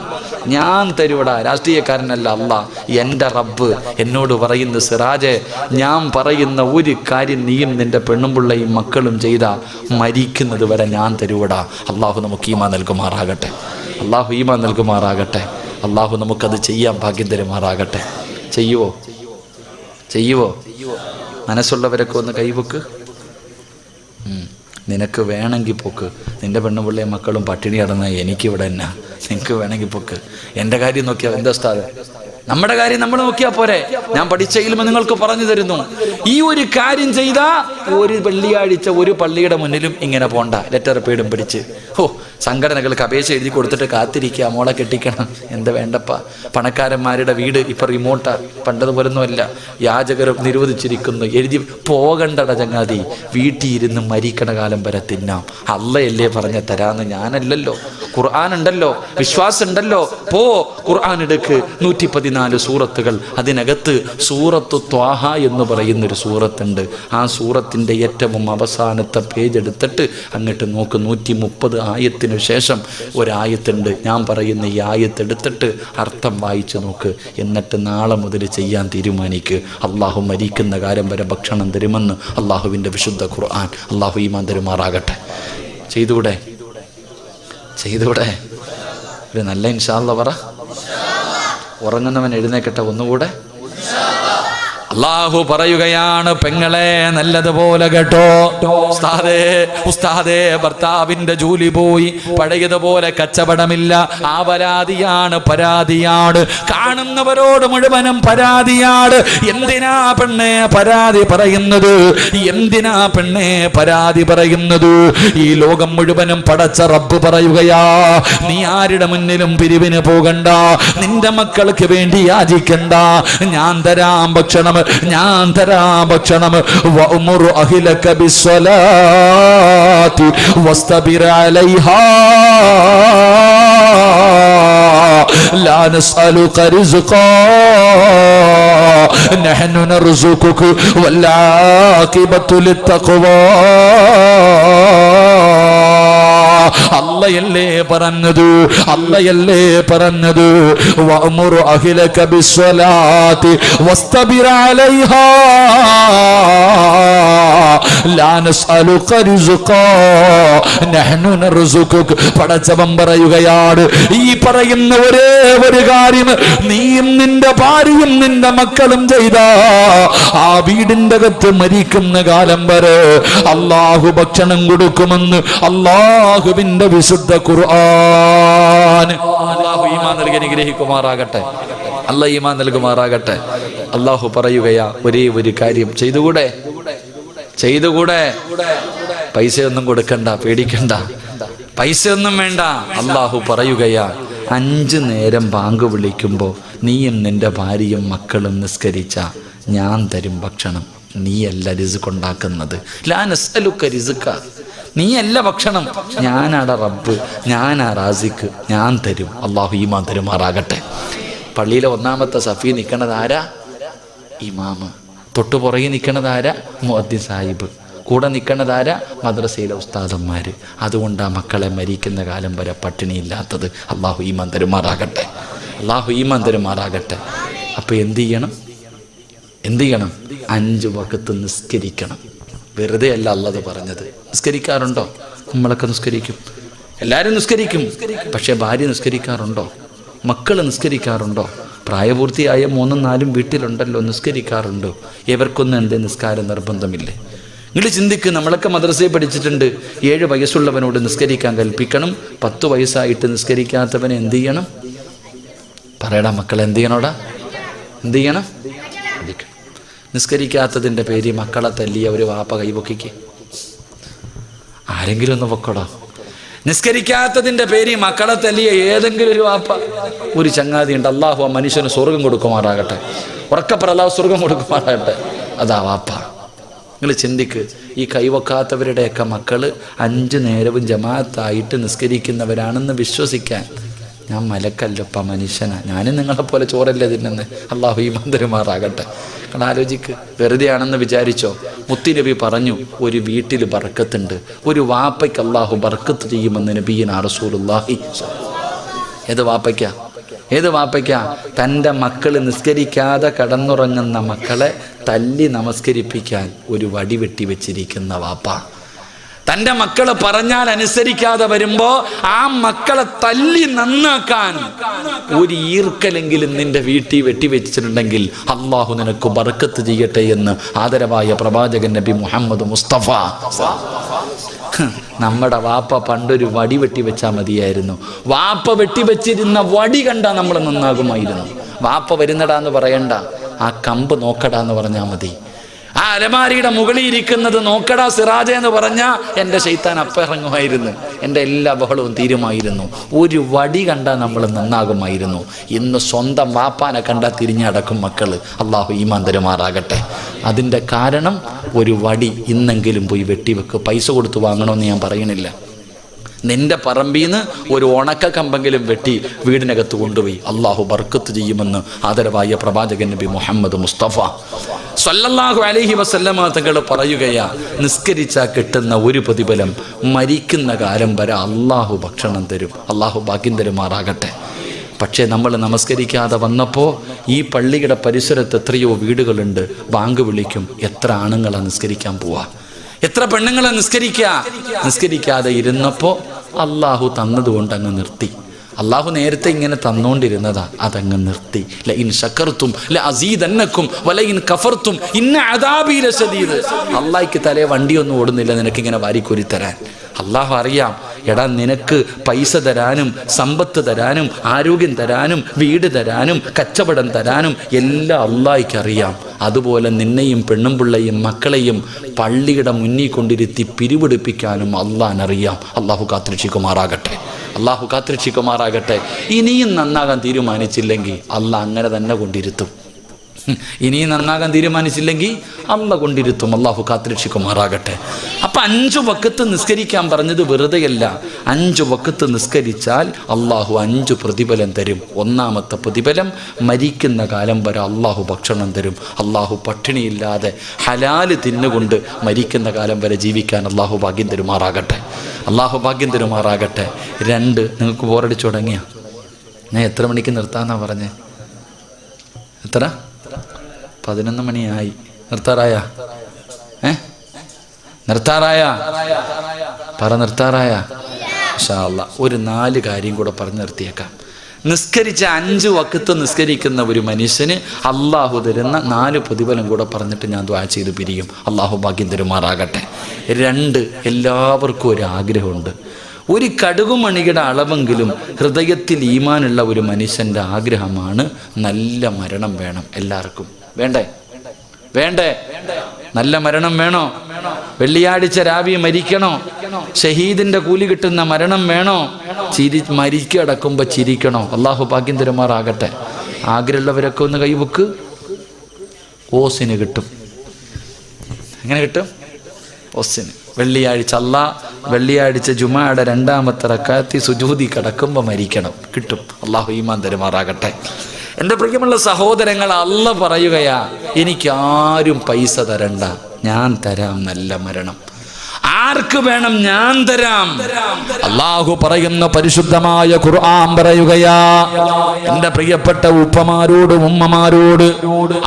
ഞാൻ തരൂടാ. രാഷ്ട്രീയക്കാരനല്ല അള്ളാഹ്, എൻ്റെ റബ്ബ് എന്നോട് പറയുന്നു, സിറാജെ, ഞാൻ പറയുന്ന ഒരു കാര്യം നീയും നിന്റെ പെണ്ണുമ്പിള്ളയും മക്കളും ചെയ്താ മരിക്കുന്നത് വരെ ഞാൻ തരൂടാ. അള്ളാഹു നമുക്ക് ഈമാൻ നൽകുമാറാകട്ടെ. അള്ളാഹു നമുക്കത് ചെയ്യാൻ ഭാഗ്യം തരുമാറാകട്ടെ. ചെയ്യുവോ? മനസ്സുള്ളവരൊക്കെ ഒന്ന് കൈവക്ക്. നിനക്ക് വേണമെങ്കിൽ പൊക്ക്. നിന്റെ പെണ്ണുപിള്ളയും മക്കളും പട്ടിണി കിടന്ന എനിക്കിവിടെ എന്നാ? നിനക്ക് വേണമെങ്കിൽ പൊക്ക്. എൻ്റെ കാര്യം നോക്കിയാൽ എന്താ ഉസ്താദേ? നമ്മുടെ കാര്യം നമ്മൾ നോക്കിയാൽ പോരെ? ഞാൻ പഠിച്ച ഇൽമ നിങ്ങൾക്ക് പറഞ്ഞു തരുന്നു. ഈ ഒരു കാര്യം ചെയ്താൽ ഒരു വെള്ളിയാഴ്ച ഒരു പള്ളിയുടെ മുന്നിലും ഇങ്ങനെ പോണ്ട, ലെറ്റർ പേടും പിടിച്ച്. സംഘടനകൾക്ക് അപേക്ഷ എഴുതി കൊടുത്തിട്ട് കാത്തിരിക്കുക, മോളെ കെട്ടിക്കണം. എന്താ വേണ്ടപ്പ? പണക്കാരന്മാരുടെ വീട് ഇപ്പം റിമോട്ടാ, പണ്ടതുപോലൊന്നുമല്ല. യാചകർ നിരോധിച്ചിരിക്കുന്നു. എഴുതി പോകണ്ടട ചങ്ങാതി, വീട്ടിൽ ഇരുന്ന് മരിക്കണ കാലം വരെ തിന്നാം. അള്ളയല്ലേ പറഞ്ഞ തരാന്ന്, ഞാനല്ലല്ലോ. ഖുർആൻ ഉണ്ടല്ലോ, വിശ്വാസം ഉണ്ടല്ലോ. ഖുർആൻ എടുക്ക്. 114 സൂറത്തുകൾ. അതിനകത്ത് സൂറത്തു ത്വാഹ എന്ന് പറയുന്നൊരു സൂറത്തുണ്ട്. ആ സൂറത്തിൻ്റെ ഏറ്റവും അവസാനത്തെ പേജ് എടുത്തിട്ട് അങ്ങോട്ട് നോക്ക്. 130 ആയത്തിന് ശേഷം ഒരായത്തുണ്ട്. ഞാൻ പറയുന്ന ഈ ആയത്തെടുത്തിട്ട് അർത്ഥം വായിച്ചു നോക്ക്. എന്നിട്ട് നാളെ മുതൽ ചെയ്യാൻ തീരുമാനിക്ക്. അള്ളാഹു മരിക്കുന്ന കാലം വരെ ഭക്ഷണം തരുമെന്ന് അള്ളാഹുവിൻ്റെ വിശുദ്ധ ഖുർആൻ. അള്ളാഹു ഈമാൻ തരുമാറാകട്ടെ. ചെയ്തൂടെ? ഒരു നല്ല ഇൻഷാ അല്ലാഹ് പറ. ഉറങ്ങുന്നവൻ എഴുന്നേക്കട്ടെ ഒന്നുകൂടെ. അള്ളാഹു പറയുകയാണ്, പെങ്ങളെ നല്ലതുപോലെ കേട്ടോ. ഉസ്താദേ ഭർത്താവിന്റെ ജോലി പോയി, പഴയതുപോലെ കച്ചവടമില്ല. ആ പരാതിയാണ്. കാണുന്നവരോട് മുഴുവനും പരാതിയാണ്. എന്തിനാ പെണ്ണെ പരാതി പറയുന്നത്? ഈ ലോകം മുഴുവനും പടച്ച റബ്ബ് പറയുകയാ, നീ ആരുടെ മുന്നിലും പിരിവിന് പോകണ്ട, നിന്റെ മക്കൾക്ക് വേണ്ടി യാചിക്കണ്ട. ഞാൻ തരാം ഭക്ഷണം. വഅ്മുർ അഹ്ലക ബിസ്സലാത്തി വസ്തബിർ അലൈഹാ ലാ നസ്അലുക റിസ്ഖാ നഹ്നു നർസുകുക വൽ ആഖിബത്തു ലിത്തഖ്വാ. അല്ലയല്ലേ പറഞ്ഞത് വഅ്മുർ അഹ്ലക ബിസ്സലാത്തി വസ്തബിർ അലൈഹാ ലാ നസ്അലുക റിസ്ഖാ നഹ്നു നർസുകുക. പടച്ചവൻ പറയുകയാണ്, ഈ പറയുന്ന ഒരേ ഒരു കാര്യം നീയും നിന്റെ ഭാര്യയും നിന്റെ മക്കളും ചെയ്താ ആ വീടിന്റെ അകത്ത് മരിക്കുന്ന കാലം വരെ അള്ളാഹു ഭക്ഷണം കൊടുക്കുമെന്ന് അള്ളാഹുവിന്റെ വിശുദ്ധ ഖുർആൻ. അള്ളാഹു ഈമാൻ നൽകി അനുഗ്രഹിക്കുമാറാകട്ടെ. അല്ലാഹു ഈമാൻ നൽകുമാറാകട്ടെ. അള്ളാഹു പറയുകയാ, ഒരേ ഒരു കാര്യം ചെയ്തുകൂടെ? പൈസയൊന്നും കൊടുക്കണ്ട, പേടിക്കണ്ട, പൈസയൊന്നും വേണ്ട. അള്ളാഹു പറയുകയാ, 5 നേരം ബാങ്ക് വിളിക്കുമ്പോൾ നീയും നിന്റെ ഭാര്യയും മക്കളും നിസ്കരിച്ച ഞാൻ തരും ഭക്ഷണം, നീയല്ല റിസ്ക് ഉണ്ടാക്കുന്നത്. ലാ നസ്അലുക റിസ്ക, നീയല്ല ഭക്ഷണം, ഞാനാണ് റബ്ബ്, ഞാനാ റാസിക്ക്, ഞാൻ തരും. അള്ളാഹു ഈമാൻ തരുമാറാകട്ടെ. പള്ളിയിലെ ഒന്നാമത്തെ സഫി നിൽക്കണത് ആരാ? ഇമാമ്. തൊട്ടു പുറകെ നിൽക്കണത് ആരാ? മുഅദ്ദിൻ സാഹിബ്. കൂടെ നിൽക്കണതാരാ? മദ്രസയിലെ ഉസ്താദന്മാർ. അതുകൊണ്ട് ആ മക്കളെ മരിക്കുന്ന കാലം വരെ പട്ടിണിയില്ലാത്തത്. അള്ളാഹു ഈമാൻ തരുമാറാകട്ടെ, അള്ളാഹു ഈമാൻ തരുമാറാകട്ടെ. അപ്പോൾ എന്ത് ചെയ്യണം? 5 വഖത്ത് നിസ്കരിക്കണം. വെറുതെ അല്ല അല്ലാഹു പറഞ്ഞത്. നിസ്കരിക്കാറുണ്ടോ? നമ്മളൊക്കെ നിസ്കരിക്കും, എല്ലാവരും നിസ്കരിക്കും. പക്ഷേ ഭാര്യ നിസ്കരിക്കാറുണ്ടോ? മക്കൾ നിസ്കരിക്കാറുണ്ടോ? പ്രായപൂർത്തിയായ 3ഉം 4ഉം വീട്ടിലുണ്ടല്ലോ, നിസ്കരിക്കാറുണ്ടോ? ഇവർക്കൊന്നും എൻ്റെ നിസ്കാരം നിർബന്ധമില്ലേ? നിങ്ങൾ ചിന്തിക്ക്. നമ്മളൊക്കെ മദ്രസയിൽ പഠിച്ചിട്ടുണ്ട്, 7 വയസ്സുള്ളവനോട് നിസ്കരിക്കാൻ കൽപ്പിക്കണം. 10 വയസ്സായിട്ട് നിസ്കരിക്കാത്തവനെ എന്ത് ചെയ്യണം? പറയടാ മക്കളെ, എന്ത് ചെയ്യണോടാ? എന്ത് ചെയ്യണം? നിസ്കരിക്കാത്തതിൻ്റെ പേര് മക്കളെ തല്ലിയ ഒരു വാപ്പ കൈപൊക്കിക്ക്. ആരെങ്കിലും ഒന്ന് പൊക്കോടാ. നിസ്കരിക്കാത്തതിൻ്റെ പേര് മക്കളെ തല്ലിയ ഏതെങ്കിലും ഒരു വാപ്പ, ഒരു ചങ്ങാതി ഉണ്ട്. അള്ളാഹു ആ മനുഷ്യന് സ്വർഗം കൊടുക്കുമാറാകട്ടെ. ഉറക്കപ്പറ, അള്ളാഹു സ്വർഗം കൊടുക്കുമാറാകട്ടെ. അതാ വാപ്പ. നിങ്ങൾ ചിന്തിക്ക്. ഈ കൈവക്കാത്തവരുടെയൊക്കെ മക്കൾ 5 നേരവും ജമാഅത്തായിട്ട് നിസ്കരിക്കുന്നവരാണെന്ന് വിശ്വസിക്കാൻ ഞാൻ മലക്കല്ലപ്പ, മനുഷ്യനാണ്. ഞാനും നിങ്ങളെപ്പോലെ ചോറല്ലേ തിന്നുന്നത്. അള്ളാഹു ഈമാൻ തരുമാറാകട്ടെ. കാരണം ആലോചിക്ക്, വെറുതെയാണെന്ന് വിചാരിച്ചോ? മുത്തുനബി പറഞ്ഞു, ഒരു വീട്ടിൽ ബർക്കത്തുണ്ട്, ഒരു വാപ്പയ്ക്ക് അള്ളാഹു ബർക്കത്ത് ചെയ്യുമെന്ന് നബിയിനാ റസൂലുള്ളാഹി. ഏത് വാപ്പയ്ക്കാ? തൻ്റെ മക്കൾ നിസ്കരിക്കാതെ കടന്നുറങ്ങുന്ന മക്കളെ തല്ലി നമസ്കരിപ്പിക്കാൻ ഒരു വടി വെട്ടി വെച്ചിരിക്കുന്ന വാപ്പ. തൻ്റെ മക്കള് പറഞ്ഞാൽ അനുസരിക്കാതെ വരുമ്പോ ആ മക്കളെ തല്ലി നന്നാക്കാൻ ഒരു ഈർക്കലെങ്കിലും നിന്റെ വീട്ടിൽ വെട്ടിവെച്ചിട്ടുണ്ടെങ്കിൽ അള്ളാഹു നിനക്ക് ബർക്കത്ത് ചെയ്യട്ടെ എന്ന് ആദരവായ പ്രവാചകൻ നബി മുഹമ്മദ് മുസ്തഫ. നമ്മുടെ വാപ്പ പണ്ടൊരു വടി വെട്ടി വെച്ചാൽ മതിയായിരുന്നു. വാപ്പ വെട്ടിവെച്ചിരുന്ന വടി കണ്ടാൽ നമ്മൾ നന്നാകുമായിരുന്നു. വാപ്പ വരുന്നടാന്ന് പറയണ്ട, ആ കമ്പ് നോക്കടാന്ന് പറഞ്ഞാൽ മതി. ആ അലമാരിയുടെ മുകളിൽ ഇരിക്കുന്നത് നോക്കടാ സിറാജ എന്ന് പറഞ്ഞാൽ എൻ്റെ ശൈത്താൻ അപ്പിറങ്ങുമായിരുന്നു, എൻ്റെ എല്ലാ ബഹളവും തീരുമായിരുന്നു. ഒരു വടി കണ്ടാൽ നമ്മൾ നന്നാകുമായിരുന്നു. ഇന്ന് സ്വന്തം വാപ്പാനെ കണ്ടാൽ തിരിഞ്ഞടക്കും മക്കൾ. അള്ളാഹു ഈമാൻ തരുമാറാകട്ടെ. അതിൻ്റെ കാരണം ഒരു വടി ഇന്നെങ്കിലും പോയി വെട്ടിവെക്ക്. പൈസ കൊടുത്ത് വാങ്ങണമെന്ന് ഞാൻ പറയണില്ല. നിന്റെ പറമ്പിൽ നിന്ന് ഒരു ഉണക്ക കമ്പെങ്കിലും വെട്ടി വീടിനകത്ത് കൊണ്ടുപോയി അള്ളാഹു ബർക്കത്ത് ചെയ്യുമെന്ന് ആദരവായ പ്രവാചകൻ നബി മുഹമ്മദ് മുസ്തഫ സല്ലല്ലാഹു അലൈഹി വസല്ലമ തങ്ങൾ പറയുകയാ, നിസ്കരിച്ചാൽ കിട്ടുന്ന ഒരു പ്രതിഫലം മരിക്കുന്ന കാലം വരെ അള്ളാഹു ഭക്ഷണം തരും. അള്ളാഹു ഭാഗ്യം തരുമാറാകട്ടെ. പക്ഷേ നമ്മൾ നമസ്കരിക്കാതെ വന്നപ്പോൾ ഈ പള്ളിയുടെ പരിസരത്ത് എത്രയോ വീടുകളുണ്ട്. ബാങ്ക് വിളിക്കും, എത്ര ആണുങ്ങളാണ് നിസ്കരിക്കാൻ പോവാ, എത്ര പെണ്ണുങ്ങളെ നിസ്കരിക്കാതെ ഇരുന്നപ്പോൾ അള്ളാഹു തന്നതുകൊണ്ട് അങ്ങ് നിർത്തി. അള്ളാഹു നേരത്തെ ഇങ്ങനെ തന്നുകൊണ്ടിരുന്നതാ, അതങ്ങ് നിർത്തി. ലഇൻ ശകർതും ലഅസീദന്നകും വലഇൻ കഫർതും ഇന്ന അദാബി ലശദീദ്. അള്ളാഹിക്ക് തലേ വണ്ടിയൊന്നും ഓടുന്നില്ല നിനക്കിങ്ങനെ വാരിക്കോരി തരാൻ. അള്ളാഹു അറിയാം, എടാ നിനക്ക് പൈസ തരാനും സമ്പത്ത് തരാനും ആരോഗ്യം തരാനും വീട് തരാനും കച്ചവടം തരാനും എല്ലാം അള്ളാഹിക്ക് അറിയാം. അതുപോലെ നിന്നെയും പെണ്ണും പിള്ളയും മക്കളെയും പള്ളിയുടെ മുന്നിൽ കൊണ്ടിരുത്തി പിരിവെടുപ്പിക്കാനും അള്ളാഹിനറിയാം. അള്ളാഹു കാത്തുരക്ഷിക്കുമാറാകട്ടെ, അള്ളാഹു കാത്തുരക്ഷിക്കുമാറാകട്ടെ. ഇനിയും നന്നാകാൻ തീരുമാനിച്ചില്ലെങ്കിൽ അള്ളാഹ് അങ്ങനെ തന്നെ കൊണ്ടിരുത്തും. ഇനിയും നന്നാകാൻ തീരുമാനിച്ചില്ലെങ്കിൽ അള്ള കൊണ്ടിരുത്തും. അള്ളാഹു കാത്തുരക്ഷിക്കുമാറാകട്ടെ. അപ്പം 5 വഖത്ത് നിസ്കരിക്കാൻ പറഞ്ഞത് വെറുതെയല്ല. 5 വഖത്ത് നിസ്കരിച്ചാൽ അള്ളാഹു 5 പ്രതിഫലം തരും. ഒന്നാമത്തെ പ്രതിഫലം, മരിക്കുന്ന കാലം വരെ അള്ളാഹു ഭക്ഷണം തരും. അള്ളാഹു പട്ടിണിയില്ലാതെ ഹലാല് തിന്നുകൊണ്ട് മരിക്കുന്ന കാലം വരെ ജീവിക്കാൻ അള്ളാഹു ഭാഗ്യം തരുമാറാകട്ടെ, അള്ളാഹു ഭാഗ്യം തരുമാറാകട്ടെ. 2, നിങ്ങൾക്ക് ബോറടിച്ചു തുടങ്ങിയ ഞാൻ എത്ര മണിക്ക് നിർത്താമെന്നാണ് പറഞ്ഞേ? എത്ര? 11 മണിയായി. നിർത്താറായ? നിർത്താറായ? പറ, നിർത്താറായ? ഇൻഷാ അല്ലാഹ് ഒരു 4 കാര്യം കൂടെ പറഞ്ഞ് നിർത്തിയേക്കാം. നിസ്കരിച്ച 5 വഖത്ത് നിസ്കരിക്കുന്ന ഒരു മനുഷ്യന് അള്ളാഹു തരുന്ന 4 പ്രതിഫലം കൂടെ പറഞ്ഞിട്ട് ഞാൻ ദുആ ചെയ്ത് പിരിയും. അള്ളാഹു ഭാഗ്യം തരുമാറാകട്ടെ. 2, എല്ലാവർക്കും ഒരു ആഗ്രഹമുണ്ട്. ഒരു കടുകുമണിയുടെ അളവെങ്കിലും ഹൃദയത്തിൽ ഈമാനുള്ള ഒരു മനുഷ്യൻ്റെ ആഗ്രഹമാണ് നല്ല മരണം വേണം. എല്ലാവർക്കും വേണ്ടേ? നല്ല മരണം വേണോ? വെള്ളിയാഴ്ച രാവി മരിക്കണോ? ഷഹീദിന്റെ കൂലി കിട്ടുന്ന മരണം വേണോ? മരിക്കടക്കുമ്പോൾ ചിരിക്കണോ? അള്ളാഹു ഭാഗ്യം തരുമാറാകട്ടെ. ആഗ്രഹമുള്ളവരൊക്കെ ഒന്ന് കൈവക്ക്. ഓസിന് കിട്ടും. എങ്ങനെ കിട്ടും? ഓസിന്. വെള്ളിയാഴ്ച വെള്ളിയാഴ്ച ജുമായുടെ 2ാമത്തെ റക്അത്തി സുജൂദി കിടക്കുമ്പോൾ മരിക്കണം, കിട്ടും. അള്ളാഹു ഈമാൻ തരുമാറാകട്ടെ. എൻ്റെ പ്രിയമുള്ള സഹോദരങ്ങൾ, അള്ളാഹ് പറയുകയാ, എനിക്ക് ആരും പൈസ തരണ്ട, ഞാൻ തരാം നല്ല മരണം. ആർക്ക് വേണം? ഞാൻ തരാം. അള്ളാഹു പറയുന്ന പരിശുദ്ധമായ ഖുർആൻ പറയുകയാ, എന്റെ പ്രിയപ്പെട്ട ഉപ്പമാരോട് ഉമ്മമാരോട്,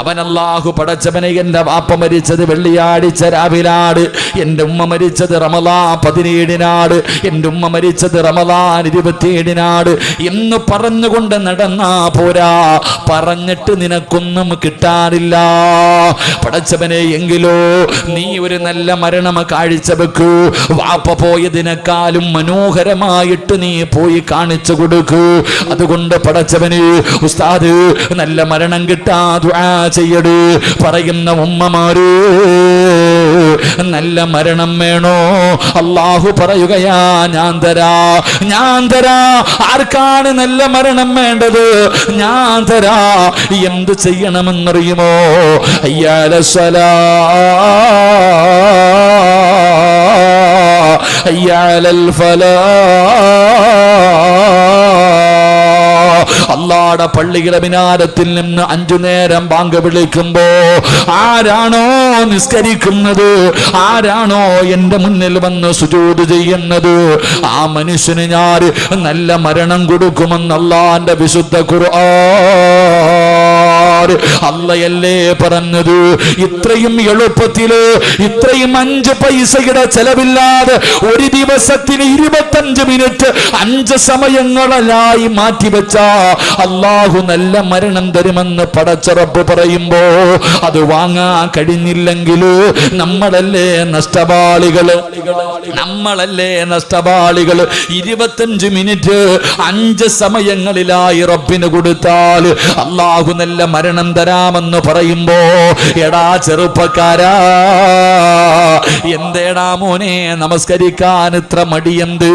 അവൻ അള്ളാഹു പടച്ചവനെ, എന്റെ വാപ്പ മരിച്ചത് വെള്ളിയാഴ്ച രാവിലാണ്, എന്റെ ഉമ്മ മരിച്ചത് റമളാൻ 17-നാണ്, എന്റെ ഉമ്മ മരിച്ചത് റമളാൻ 27-നാണ് എന്ന് പറഞ്ഞുകൊണ്ട് നടന്നാ പോരാ. പറഞ്ഞിട്ട് നിനക്കൊന്നും കിട്ടാനില്ല പടച്ചവനെ. എങ്കിലോ നീ ഒരു നല്ല മരണം കാഴ്ചവെക്കൂ. വാപ്പ പോയതിനേക്കാളും മനോഹരമായിട്ട് നീ പോയി കാണിച്ചു കൊടുക്കൂ. അതുകൊണ്ട് പടച്ചവന് ഉസ്താദ് നല്ല മരണം കിട്ടാ ദുആ ചെയ്യട് പറയുന്ന ഉമ്മമാര്, നല്ല മരണം വേണോ? അള്ളാഹു പറയുകയാ, ഞാൻ തരാ. ആർക്കാണ് നല്ല മരണം വേണ്ടത്? ഞാൻ തരാ. എന്ത് ചെയ്യണമെന്നറിയുമോ? അയ്യാല സ്വലാ അയ്യാലൽ ഫലാ. അള്ളാഹുവിന്റെ പള്ളിയുടെ മിനാരത്തിൽ നിന്ന് 5 നേരം ബാങ്ക് വിളിക്കുമ്പോ ആരാണോ നിസ്കരിക്കുന്നത്, ആരാണോ എന്റെ മുന്നിൽ വന്ന് സുജൂദ് ചെയ്യുന്നത്, ആ മനുഷ്യന് ഞാൻ നല്ല മരണം കൊടുക്കുമെന്ന് അള്ളാന്റെ വിശുദ്ധ ഖുർആൻ. അള്ളയല്ലേ പറഞ്ഞത്? ഇത്രയും എളുപ്പത്തില്, ഇത്രയും 5 പൈസയുടെ ചെലവില്ലാതെ ഒരു ദിവസത്തിന് 25 മിനിറ്റ് 5 സമയങ്ങളായി മാറ്റിവെച്ച അള്ളാഹു നല്ല മരണം തരുമെന്ന് പടച്ച റബ്ബ് പറയുമ്പോ അത് വാങ്ങാൻ കഴിഞ്ഞില്ലെങ്കിൽ നമ്മളല്ലേ നഷ്ടപാളികള്? 25 മിനിറ്റ് 5 സമയങ്ങളിലായി റബ്ബിന് കൊടുത്താൽ അള്ളാഹു നല്ല മരണം തരാമെന്ന് പറയുമ്പോ, എടാ ചെറുപ്പക്കാരാ, എന്തേടാ മോനെ നമസ്കരിക്കാൻ ഇത്ര മടിയെന്ത്?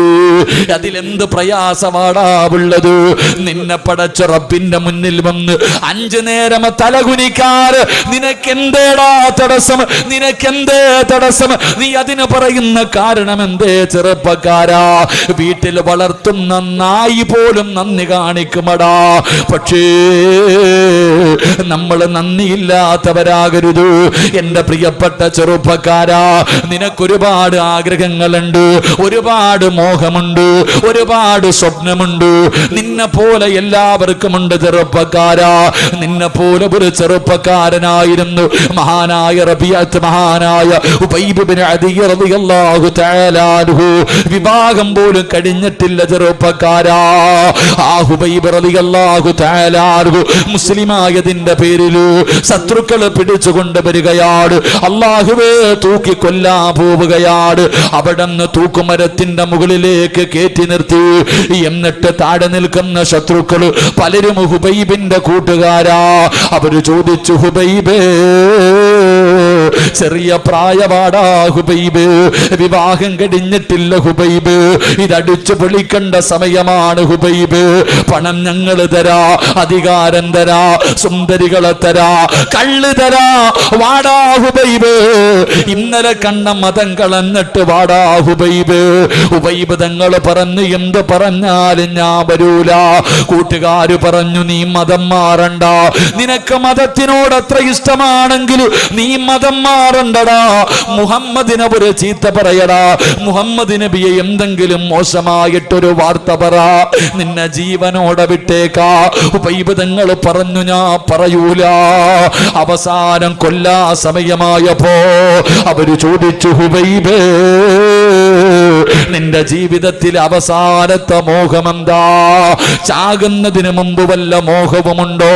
അതിലെന്ത് പ്രയാസമാടാ ഉള്ളത്? നിന്നെ പടച്ച റബ്ബിന്റെ മുന്നിൽ വന്ന് 5 നേരം തലകുനിക്കാറ് നിനക്കെന്തേടാ തടസ്സം? നിനക്കെന്തേ തടസ്സം? നീ അതിന് പറയുന്ന കാരണം എന്തേ ചെറുപ്പക്കാരാ? വീട്ടിൽ വളർത്തുന്ന നായി പോലും നന്ദി കാണിക്കുമടാ. പക്ഷേ നമ്മൾ നന്ദിയില്ലാത്തവരാകരുത്. എന്റെ പ്രിയപ്പെട്ട ചെറുപ്പക്കാരാ, നിനക്കൊരുപാട് ആഗ്രഹങ്ങളുണ്ട്, ഒരുപാട് മോഹമുണ്ട്, ഒരുപാട് സ്വപ്നമുണ്ട്. നിന്നെ പോലെ എല്ലാവർക്കുമുണ്ട് ചെറുപ്പക്കാരാ. നിന്നെ പോലെ ഒരു ചെറുപ്പക്കാരനായിരുന്നു മഹാനായ റബീഅത്ത്, മഹാനായ ഉബൈബ് ഇബ്നു അദി റളിയല്ലാഹു തആല അൻഹു. വിവാഹം പോലും കഴിഞ്ഞിട്ടില്ല ചെറുപ്പക്കാരാ. ആ ഉബൈബ് റളിയല്ലാഹു തആല അൻഹു മുസ്ലിമായതിന്റെ പേരിൽ ശത്രുക്കളെ പിടിച്ചുകൊണ്ട് വരികയാണ്. അല്ലാഹുവേ തൂക്കി കൊല്ലാൻ പോവുകയാണ്. അവിടുന്ന് തൂക്കുമരത്തിന്റെ മുകളിലേക്ക് കയറ്റി നിർത്തി. എന്നിട്ട് താഴെ നിൽക്കുന്ന ശത്രുക്കള് പലരും ഹുബൈബിന്റെ കൂട്ടുകാരാ. അവര് ചോദിച്ചു, ഹുബൈബേ, ചെറിയ പ്രായപാടാ ഹുബൈബ്, വിവാഹം കഴിഞ്ഞിട്ടില്ല ഹുബൈബ്, ഇതടിച്ചു പൊളിക്കേണ്ട സമയമാണ് ഹുബൈബ്. പണം ഞങ്ങൾ തരാ, അധികാരം തരാ, സുന്ദരികളെ തരാ, കള്ള് തരാ, വാടാ ഹുബൈബ്. ഇന്നലെ കണ്ട മതം കളഞ്ഞിട്ട് വാടാ ഹുബൈബ്. ഹുബൈബ് തങ്ങൾ പറഞ്ഞു, എന്ത് പറഞ്ഞാലും ഞാൻ വരൂല. കൂട്ടുകാര് പറഞ്ഞു, നീ മതം മാറണ്ട, നിനക്ക് മതത്തിനോട് അത്ര ഇഷ്ടമാണെങ്കിൽ നീ മതം മാറണ്ടടാ. മുഹമ്മദിനെ ഒരു ചീത്ത പറയടാ, മുഹമ്മദ് നബിയെ എന്തെങ്കിലും മോശമായിട്ടൊരു വാർത്ത പറ, നിന്നെ ജീവനോടെ വിട്ടേക്കാ. ഹുബൈബ് തങ്ങൾ പറഞ്ഞു, ഞാൻ പറയൂല. അവസാനം കൊല്ലാ സമയമായപ്പോ അവര് ചോദിച്ചു, ഹുബൈബേ, നിന്റെ ജീവിതത്തിൽ അവസാനത്തെ മോഹമെന്താ? ചാകുന്നതിന് മുമ്പ് വല്ല മോഹവുമുണ്ടോ?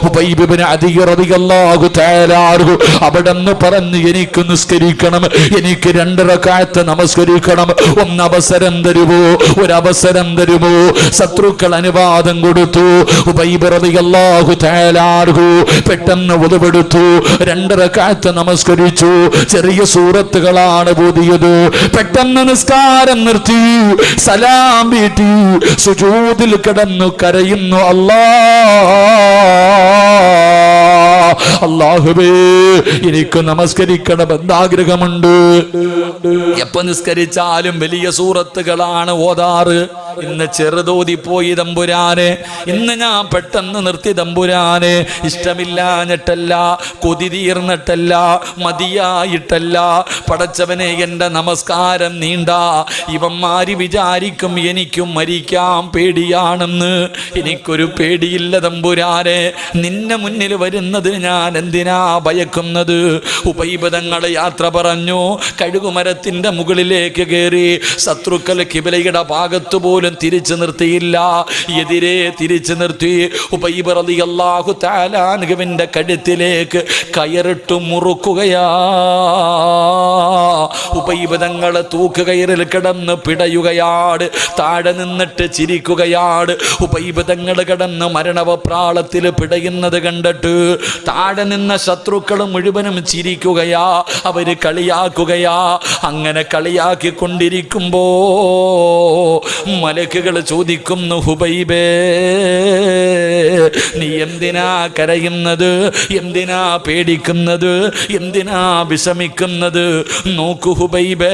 ഉബൈബ് ഇബ്നു അദി റളിയല്ലാഹു തആല അൻഹു അവിടെന്ന് പറഞ്ഞു, എനിക്ക് നിസ്കരിക്കണം, എനിക്ക് 2 റക്അത്ത് നമസ്കരിക്കണം, ഒന്ന് അവസരം തരുമോ? ഒരു അവസരം തരുമോ? ശത്രുക്കൾ അനുവാദം കൊടുത്തു. ഉബൈബ് റളിയല്ലാഹു തആല അൻഹു പെട്ടെന്ന് വുളുവെടുത്തു, 2 റക്അത്ത് നമസ്കരിച്ചു. ചെറിയ സൂറത്തുകളാണ് ഓതിയത്. പെട്ടെന്ന് നിസ്കാരം നിർത്തി, സലാം വീട്ടി, സുജൂദിൽ കിടന്നു കരയുന്നു. അല്ലാഹുവേ എനിക്ക് നമസ്കരിക്കണമെന്ന് ആഗ്രഹമുണ്ട്. എപ്പോ നിസ്കരിച്ചാലും വലിയ സൂറത്തുകളാണ് ഓതാറ്. ഇന്ന് ചെറുതോതിപ്പോയി തമ്പുരാനെ, ഇന്ന് ഞാൻ പെട്ടെന്ന് നിർത്തി തമ്പുരാനെ. ഇഷ്ടമില്ലാഞ്ഞിട്ടല്ല, കൊതി തീർന്നിട്ടല്ല, മതിയായിട്ടല്ല. പടച്ചവനെ, എൻ്റെ നമസ്കാരം നീണ്ട. ഇവന്മാര് വിചാരിക്കും എനിക്കും മരിക്കാൻ പേടിയാണെന്ന്. എനിക്കൊരു പേടിയില്ല തമ്പുരാനെ. നിന്നെ മുന്നിൽ വരുന്നത് ഞാൻ എന്തിനാ ഭയക്കുന്നത്? ഉപൈബദങ്ങൾ യാത്ര പറഞ്ഞു, കഴുകുമരത്തിന്റെ മുകളിലേക്ക് കയറി. ശത്രുക്കൾ കിബിലയുടെ ഭാഗത്തു പോലും തിരിച്ചു നിർത്തിയില്ല, എതിരെ തിരിച്ചു നിർത്തി. ഉബൈബ് റളിയല്ലാഹു തആല അൻഹുവിന്റെ കഴുത്തിലേക്ക് കയറിട്ട് മുറുക്കുകയാ. ഉബൈബ് തങ്ങൾ തൂക്കുകയറിൽ കിടന്ന് പിടയുകയാണ്, താഴെ നിന്നിട്ട് ചിരിക്കുകയാണ്. ഉബൈബ് തങ്ങൾ കിടന്ന് മരണവപ്രാളത്തിൽ പിടയുന്നത് കണ്ടിട്ട് താഴെ നിന്ന ശത്രുക്കൾ മുഴുവനും ചിരിക്കുകയാ, അവര് കളിയാക്കുകയാ. അങ്ങനെ കളിയാക്കിക്കൊണ്ടിരിക്കുമ്പോ മലക്കുകൾ ചോദിക്കുന്നു, ഹുബൈബേ നീ എന്തിനാ കരയുന്നത്? എന്തിനാ പേടിക്കുന്നത്? എന്തിനാ വിഷമിക്കുന്നത്? നോക്കു ഹുബൈബേ,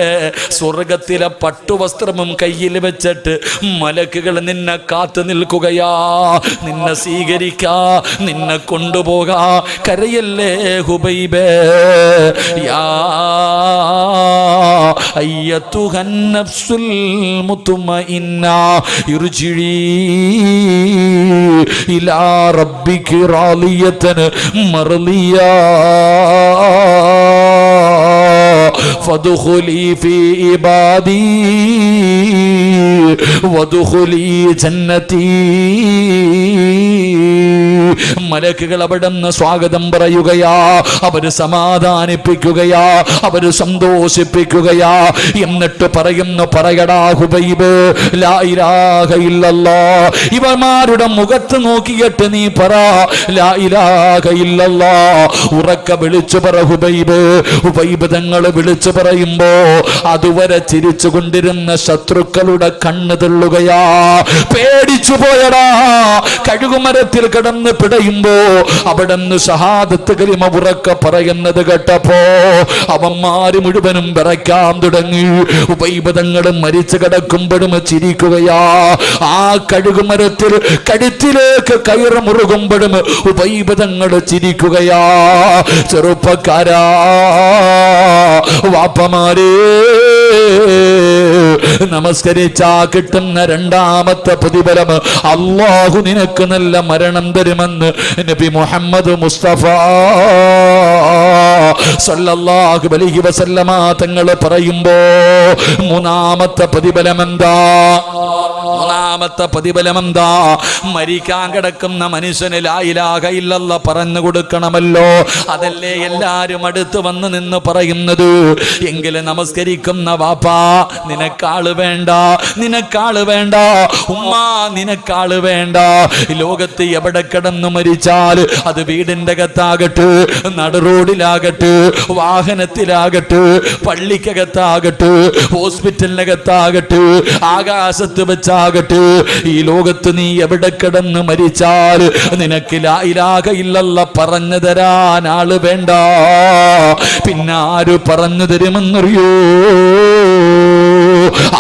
സ്വർഗത്തിലെ പട്ടുവസ്ത്രവും കയ്യിൽ വെച്ചിട്ട് മലക്കുകൾ നിന്നെ കാത്തു നിൽക്കുകയാ, നിന്നെ സ്വീകരിക്കാ, നിന്നെ കൊണ്ടുപോകാ. കരയല്ലേ ഹുബൈബേ. യാ അയ്യത്തുഹൻ നഫ്സുൽ മുത്മഇന്ന ഇർജിഇ ഇലാ റബ്ബികി റാളിയതൻ മർളിയാ ഫദ്ഖുലി ഫീ ഇബാദി വദ്ഖുലി ജന്നതി. മലക്കുകൾ അവിടുന്ന് സ്വാഗതം പറയുകയാ, അവര് സമാധാനിപ്പിക്കുകയാ, അവര് സന്തോഷിപ്പിക്കുകയാ. എന്നിട്ട് പറയുന്നു, പറയടാ ഹുബൈബ്, ലാ ഇലാഹ ഇല്ലല്ലാഹ്. ഇവന്മാരുടെ മുഖത്ത് നോക്കിയിട്ട് നീ പറ, ലാ ഇലാഹ ഇല്ലല്ലാഹ്. ഉറക്കെ വിളിച്ചു പറ ഹുബൈബ്. ഹുബൈബ് തങ്ങൾ വിളിച്ചു പറയുമ്പോ അതുവരെ ചിരിച്ചു കൊണ്ടിരുന്ന ശത്രുക്കളുടെ കണ്ണ് തള്ളുകയാ. പേടിച്ചു പോയടാ. കഴുകുമരത്തിൽ കിടന്ന് പിടയുമ്പോ അവിടുന്ന് ഷഹാദത്ത് കലിമ ഉറക്കെ പറയുന്നത് കേട്ടപ്പോ അവന്മാര് മുഴുവനും വിറയ്ക്കാൻ തുടങ്ങി. ഉബൈബ് തങ്ങൾ മരിച്ചു കിടക്കുമ്പോഴും ചിരിക്കുകയാ. ആ കഴുകുമരത്തിൽ കഴുത്തിലേക്ക് കയറ് മുറുകുമ്പോഴും ഉബൈബ് തങ്ങൾ ചിരിക്കുകയാ. ചെറുപ്പക്കാരാ, വാപ്പമാരേ, നമസ്കരിച്ചാ കിട്ടുന്ന രണ്ടാമത്തെ പ്രതിഫലം അല്ലാഹു നിനക്ക് നല്ല മരണം തരുമെന്ന് നബി മുഹമ്മദ് മുസ്തഫ സല്ലല്ലാഹു അലൈഹി വസല്ലമ തങ്ങൾ പറയുമ്പോ മൂന്നാമത്തെ പ്രതിഫലം എന്താ? മൂന്നാമത്തെ പ്രതിഫലം എന്താ? മരിക്കാൻ കിടക്കുന്ന മനുഷ്യന് ലാ ഇലാഹ ഇല്ലല്ലാഹ് പറഞ്ഞു കൊടുക്കണമല്ലോ. അതല്ലേ എല്ലാരും അടുത്ത് വന്ന് നിന്ന് പറയുന്നത്. എങ്കിലും നമസ്കരിക്കുന്ന വാപ്പാ, നിനക്കാള് വേണ്ട, നിനക്കാള് വേണ്ട. ഉമ്മ, നിനക്കാള് വേണ്ട. ലോകത്ത് എവിടെ കിടന്നു മരിച്ചാൽ അത് വീടിന്റെ അകത്താകട്ടെ, നടുറോഡിലാകട്ടെ, വാഹനത്തിലാകട്ടെ, പള്ളിക്കകത്താകട്ടെ, ഹോസ്പിറ്റലിനകത്താകട്ടെ, ആകാശത്ത് വെച്ചാകട്ടെ, ഈ ലോകത്ത് നീ എവിടെ കിടന്ന് മരിച്ചാൽ നിനക്ക് ലാ ഇലാഹ ഇല്ലല്ലാഹ് പറഞ്ഞു തരാൻ ആള് വേണ്ട. പിന്നെ ആര് പറഞ്ഞു തരുമെന്നറിയോ?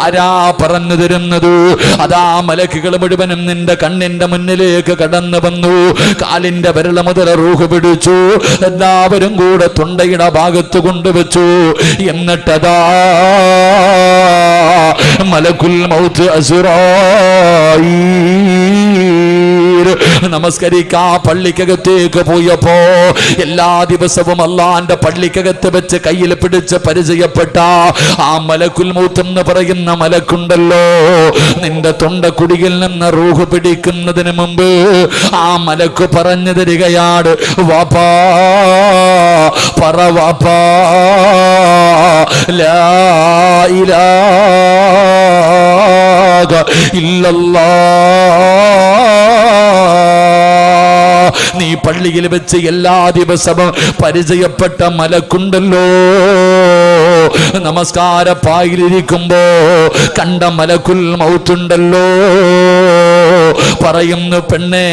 ആരാ പറഞ്ഞു തരുന്നത്? അതാ മലക്കുകൾ മുഴുവനും നിന്റെ കണ്ണിന്റെ മുന്നിലേക്ക് കടന്നു വന്നു. കാലിന്റെ വിരൽ മുതൽ റൂഹ് പിടിച്ചു, എല്ലാവരും കൂടെ തൊണ്ടയുടെ ഭാഗത്ത് കൊണ്ടുവച്ചു. എന്നിട്ടതാ മലക്കുൽ മൗത്ത് അസ്റായീൽ നമസ്കരിക്കാ പള്ളിക്കകത്തേക്ക് പോയപ്പോ എല്ലാ ദിവസവും അള്ളാന്റെ പള്ളിക്കകത്ത് വെച്ച് കയ്യിൽ പിടിച്ച് പരിചയപ്പെട്ട ആ മലക്കുൽ മൗത്ത് എന്ന് പറയുന്ന മലക്കുണ്ടല്ലോ, നിന്റെ തൊണ്ടക്കുടിയിൽ നിന്ന് റൂഹ് പിടിക്കുന്നതിന് മുമ്പ് ആ മലക്ക് പറഞ്ഞു തരികയാണ്, വാപ്പാ പറ വാപ്പാ ലാ ഇലാഹ ഇല്ലല്ലാഹ് നീ പള്ളിയിൽ വെച്ച് എല്ലാ ദിവസവും പരിചയപ്പെട്ട മലക്കുണ്ടല്ലോ, നമസ്കാര പായിലിരിക്കുമ്പോ കണ്ട മലക്കുൽ മൗത്തുണ്ടല്ലോ, പറയുന്നു പെണ്ണേ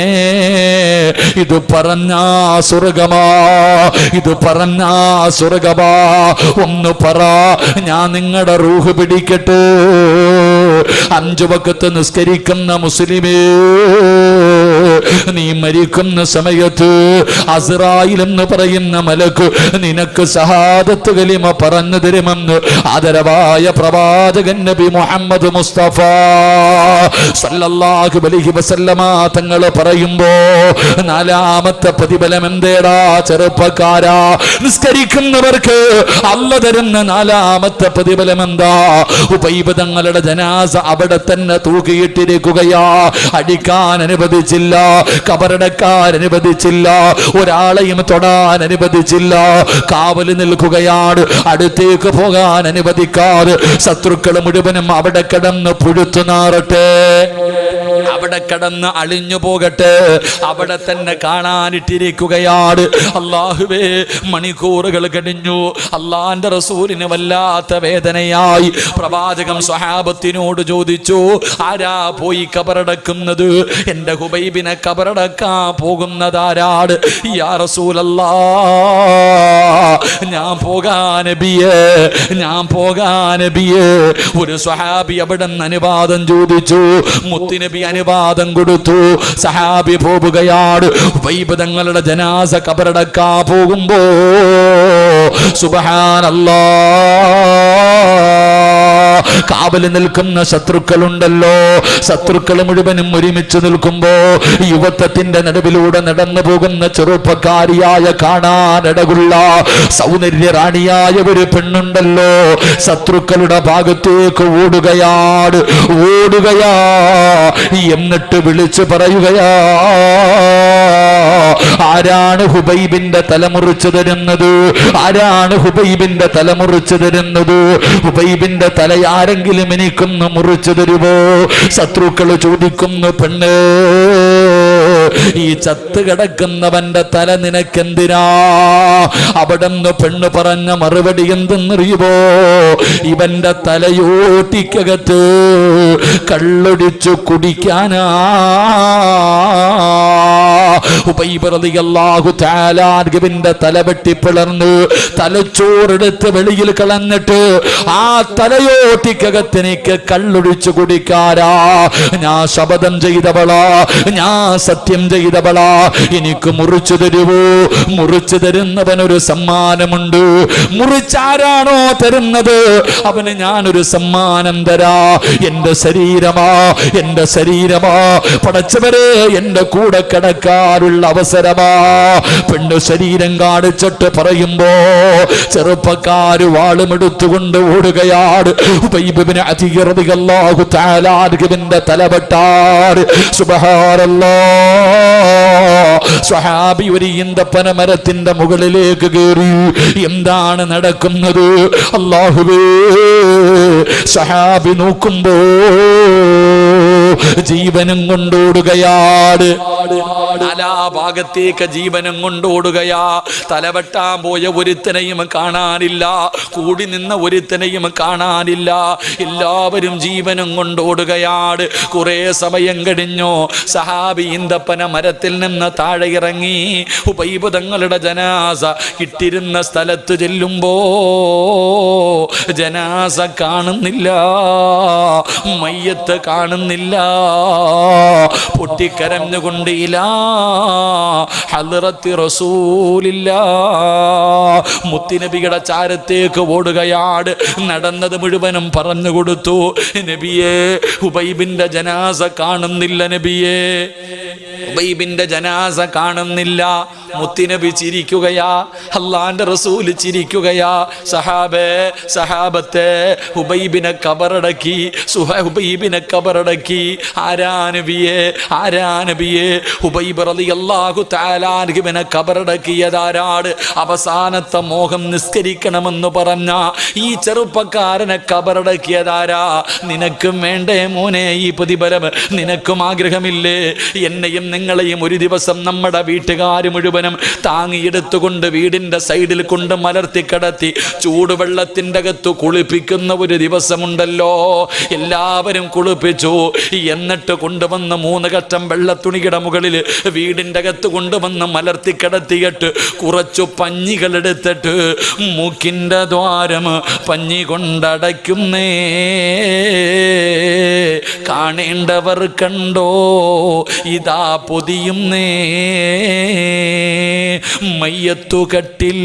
ഇത് പറഞ്ഞാ സ്വർഗമാ, ഇത് പറഞ്ഞാ സ്വർഗമാ, ഒന്ന് പറ ഞാൻ നിങ്ങളുടെ റൂഹ് പിടിക്കട്ടെ. 5 വഖത്ത് നിസ്കരിക്കുന്ന മുസ്ലിമേ, നീ മരിക്കുന്ന സമയത്ത് അസ്റായിൽ എന്ന് പറയുന്ന മലക്ക് നിനക്ക് ശഹാദത്ത് കലിമ പറഞ്ഞു തരുമെന്ന് ആദരവായ പ്രവാചകൻ നബി മുഹമ്മദ് മുസ്തഫ സല്ലല്ലാഹു അലൈഹി വസല്ലമ തങ്ങൾ പറയുമ്പോ 4ാമത്തെ പ്രതിഫലം എന്തേടാ ചെറുപ്പക്കാരാ? നിസ്കരിക്കുന്നവർക്ക് അല്ലാഹു തരുന്ന 4ാമത്തെ പ്രതിഫലം എന്താ? ഉബൈബ് തങ്ങളുടെ ജനാസ അവിടെ തന്നെ തൂക്കിയിട്ടിരിക്കുകയാ, അടിക്കാൻ അനുവദിച്ചില്ല, കബറടക്കാൻ അനുവദിച്ചില്ല, ഒരാളെയും തൊടാൻ അനുവദിച്ചില്ല, കാവല് നിൽക്കുകയാണ്, അടുത്തേക്ക് പോകാൻ അനുവദിക്കാതെ ശത്രുക്കൾ മുഴുവനും അവിടെ കിടന്ന് പുഴുത്തു നാറട്ടെ, അവിടെ കിടന്ന് അളിഞ്ഞു പോകട്ടെ, അവിടെ തന്നെ കാണാനിട്ടിരിക്കുകയാണ്. അല്ലാഹുവേ, മണിക്കൂറുകൾ കഴിഞ്ഞു, അള്ളാന്റെ റസൂലിന് വല്ലാത്ത വേദനയായി. പ്രവാചകം സ്വഹാബത്തിനോട് ചോദിച്ചു, ആരാ പോയി കബറടക്കുന്നത്? എന്റെ ഹുബൈബിനെ കബറടക്കാൻ പോകുന്നതാരാണ്? യാ റസൂലല്ലാഹ്, ഞാൻ പോകാൻ നബിയേ, ഞാൻ പോകാൻ നബിയേ. ഒരു സ്വഹാബി അവിടെ നിന്ന് അനുവാദം ചോദിച്ചു, മുത്തുനബി അനുവാദം കൊടുത്തു. സഹാബി പോവുകയാണ്. ഹുബൈബ് തങ്ങളുടെ ജനാസ കബറടക്കാൻ പോകുമ്പോ സുബ്ഹാനല്ലാഹ്, കാവല് നിൽക്കുന്ന ശത്രുക്കളുണ്ടല്ലോ, ശത്രുക്കൾ മുഴുവനും ഒരുമിച്ച് നിൽക്കുമ്പോ യുവത്വത്തിന്റെ നടുവിലൂടെ നടന്നു പോകുന്ന ചെറുപ്പക്കാരിയായ കാണാനിടകുള്ള സൗന്ദര്യ റാണിയായ ഒരു പെണ്ണുണ്ടല്ലോ, ശത്രുക്കളുടെ ഭാഗത്തേക്ക് ഓടുകയാണ്, ഓടുകയാ, എന്നിട്ട് വിളിച്ചു പറയുകയാ, ആരാണ് ഹുബൈബിന്റെ തലമുറിച്ചു തരുന്നത്? ആരാണ് ഹുബൈബിന്റെ തലമുറിച്ചു തരുന്നത്? ഹുബൈബിന്റെ തല ആരെങ്കിലും എനിക്കൊന്ന് മുറിച്ചു തരുമോ? ശത്രുക്കൾ ചോദിക്കുന്നു, പെണ്ണ്, ഈ ചത്ത് കിടക്കുന്നവന്റെ തല നിനക്കെന്തിനാ? അവിടെന്ന് പെണ്ണ് പറഞ്ഞ മറുപടി എന്തെന്നറിയുമോ? ഇവന്റെ തലയോട്ടിക്കകത്ത് കള്ളൊടിച്ചു കുടിക്കാനാ. ഉബൈബ് റളിയല്ലാഹു തആല അൻഹുവിന്റെ തല വെട്ടിപ്പിളർന്ന് തലച്ചോറെടുത്ത് വെളിയിൽ കളഞ്ഞിട്ട് ആ തലയോട്ടിക്കകത്ത് എനിക്ക് കള്ളൊടിച്ചു കുടിക്കാരാ. ഞാൻ ശപഥം ചെയ്തവളാ, ഞാൻ സത്യം ചെയ്തവളാ, എനിക്ക് മുറിച്ചു തരുവോ? മുറിച്ചു തരുന്നവനൊരു സമ്മാനമുണ്ട്. മുറിച്ചാരാണോ തരുന്നത് അവന് ഞാനൊരു സമ്മാനം തരാ. എന്റെ ശരീരമാ, എന്റെ ശരീരമാ, പടച്ചവരെ എന്റെ കൂടെ കിടക്കാനുള്ള അവസരമാ. പെണ്ണ് ശരീരം കാണിച്ചിട്ട് പറയുമ്പോ ചെറുപ്പക്കാര് വാളുമെടുത്തുകൊണ്ട് ഓടുകയാണ്. ഉബൈബ് ഇബ്നു അദീ റളിയല്ലാഹു തആല അൻഹുവിന്റെ തലവെട്ടാർ. സുബ്ഹാനല്ലാഹ്, സ്വഹാബി ഒരു ഈന്തപ്പന മരത്തിന്റെ മുകളിലേക്ക് കയറി. എന്താണ് നടക്കുന്നത്? അല്ലാഹുവേ, സ്വഹാബി നോക്കുമ്പോ ജീവനും കൊണ്ടോടുകയാണ്. നാലാ ഭാഗത്തേക്ക് ജീവനും കൊണ്ടോടുകയാ. തലവെട്ടാൻ പോയ ഒരുത്തനെയും കാണാനില്ല, കൂടി നിന്ന ഒരുത്തനെയും കാണാനില്ല, എല്ലാവരും ജീവനും കൊണ്ടോടുകയാണ്. കുറെ സമയം കഴിഞ്ഞു. സഹാബി ഈന്തപ്പന മരത്തിൽ നിന്ന് താഴെ ഇറങ്ങി ഉബൈബ് തങ്ങളുടെ ജനാസ ഇട്ടിരുന്ന സ്ഥലത്ത് ചെല്ലുമ്പോ ജനാസ കാണുന്നില്ല, മയ്യത്ത് കാണുന്നില്ല. പൊട്ടിക്കരഞ്ഞുകൊണ്ട് ഇലാ ഹദ്റത്തി റസൂലില്ലാഹ്, മുത്തുനബിയുടെ ചാരത്തേക്ക് ഓടുകയാണ്. നടന്നത് മുഴുവനും പറഞ്ഞു കൊടുത്തു. നബിയേ, ഉബൈബിന്റെ ജനാസ കാണുന്നില്ല നബിയേ, ഉബൈബിന്റെ ജനാസ കാണുന്നില്ല. മുത്തുനബി ചിരിക്കുകയാ, അല്ലാഹുവിന്റെ റസൂൽ ചിരിക്കുകയാ. സഹാബേ, സഹാബത്തെ, ഹുബൈബിനെ കബറടക്കി, ഹുബൈബിനെ കബറടക്കി. ആരാ നബിയേ, ആരാ നബിയേ? ഹുബൈബ് റളിയല്ലാഹു തആല അൻഹുവിനെ കബറടക്കിയതാരാണ്? അവസാനത്തെ മോഹം നിസ്കരിക്കണമെന്ന് പറഞ്ഞ ഈ ചെറുപ്പക്കാരനെ കബറടക്കിയതാരാ? നിനക്കും വേണ്ടേ മോനെ ഈ പ്രതിഫലം? നിനക്കും ആഗ്രഹമില്ലേ എന്നെയും നിങ്ങളെയും ഒരു ദിവസം നമ്മുടെ വീട്ടുകാർ മുഴുവനും താങ്ങിയെടുത്തുകൊണ്ട് വീടിൻ്റെ സൈഡിൽ കൊണ്ട് മലർത്തി കിടത്തി ചൂടുവെള്ളത്തിൻ്റെ അകത്ത് കുളിപ്പിക്കുന്ന ഒരു ദിവസമുണ്ടല്ലോ. എല്ലാവരും കുളിപ്പിച്ചു. എന്നിട്ട് കൊണ്ടുവന്ന് 3 കഷ്ടം വെള്ളത്തുണിയുടെ മുകളിൽ വീടിൻ്റെ അകത്ത് കൊണ്ടുവന്ന് മലർത്തി കിടത്തിയിട്ട് കുറച്ചു പഞ്ഞികൾ എടുത്തിട്ട് മൂക്കിൻ്റെ ദ്വാരം പഞ്ഞി കൊണ്ടടയ്ക്കുന്നേ. കാണേണ്ടവർ കണ്ടോ ഇതാ പൊതിയുന്നേ. മയ്യത്തുകട്ടിൽ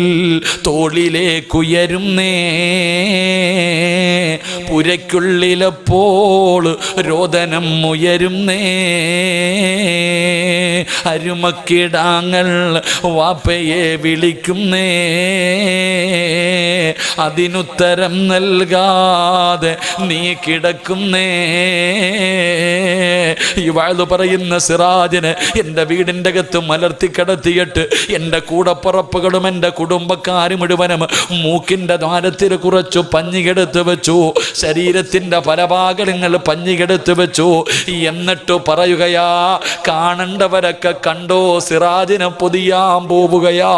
തോളിലേക്കുയരുന്നേ. പുരയ്ക്കുള്ളിലപ്പോൾ രോദനം ഉയരുന്നേ. അരുമക്കിടാങ്ങൾ വാപ്പയെ വിളിക്കുന്നേ. അതിനുത്തരം നൽകാതെ നീ കിടക്കുന്നേ. ഈ വാഴ്ന്നു പറയുന്ന സിറാജിന് എൻ്റെ വീടിൻ്റെ അകത്ത് മലർത്തി കിടത്തിയിട്ട് എൻ്റെ കൂടപ്പുറപ്പുകളും എൻ്റെ കുടുംബക്കാർ മുഴുവനും മൂക്കിൻ്റെ ദ്വാരത്തിൽ കുറച്ചു പഞ്ഞികെടുത്ത് വെച്ചു. ശരീരത്തിൻ്റെ പല ഭാഗങ്ങൾ പഞ്ഞികെടുത്ത് വെച്ചു. എന്നിട്ട് പറയുകയാ, കാണേണ്ടവരൊക്കെ കണ്ടോ സിറാജിനെ പൊതിയാൻ പോവുകയാ,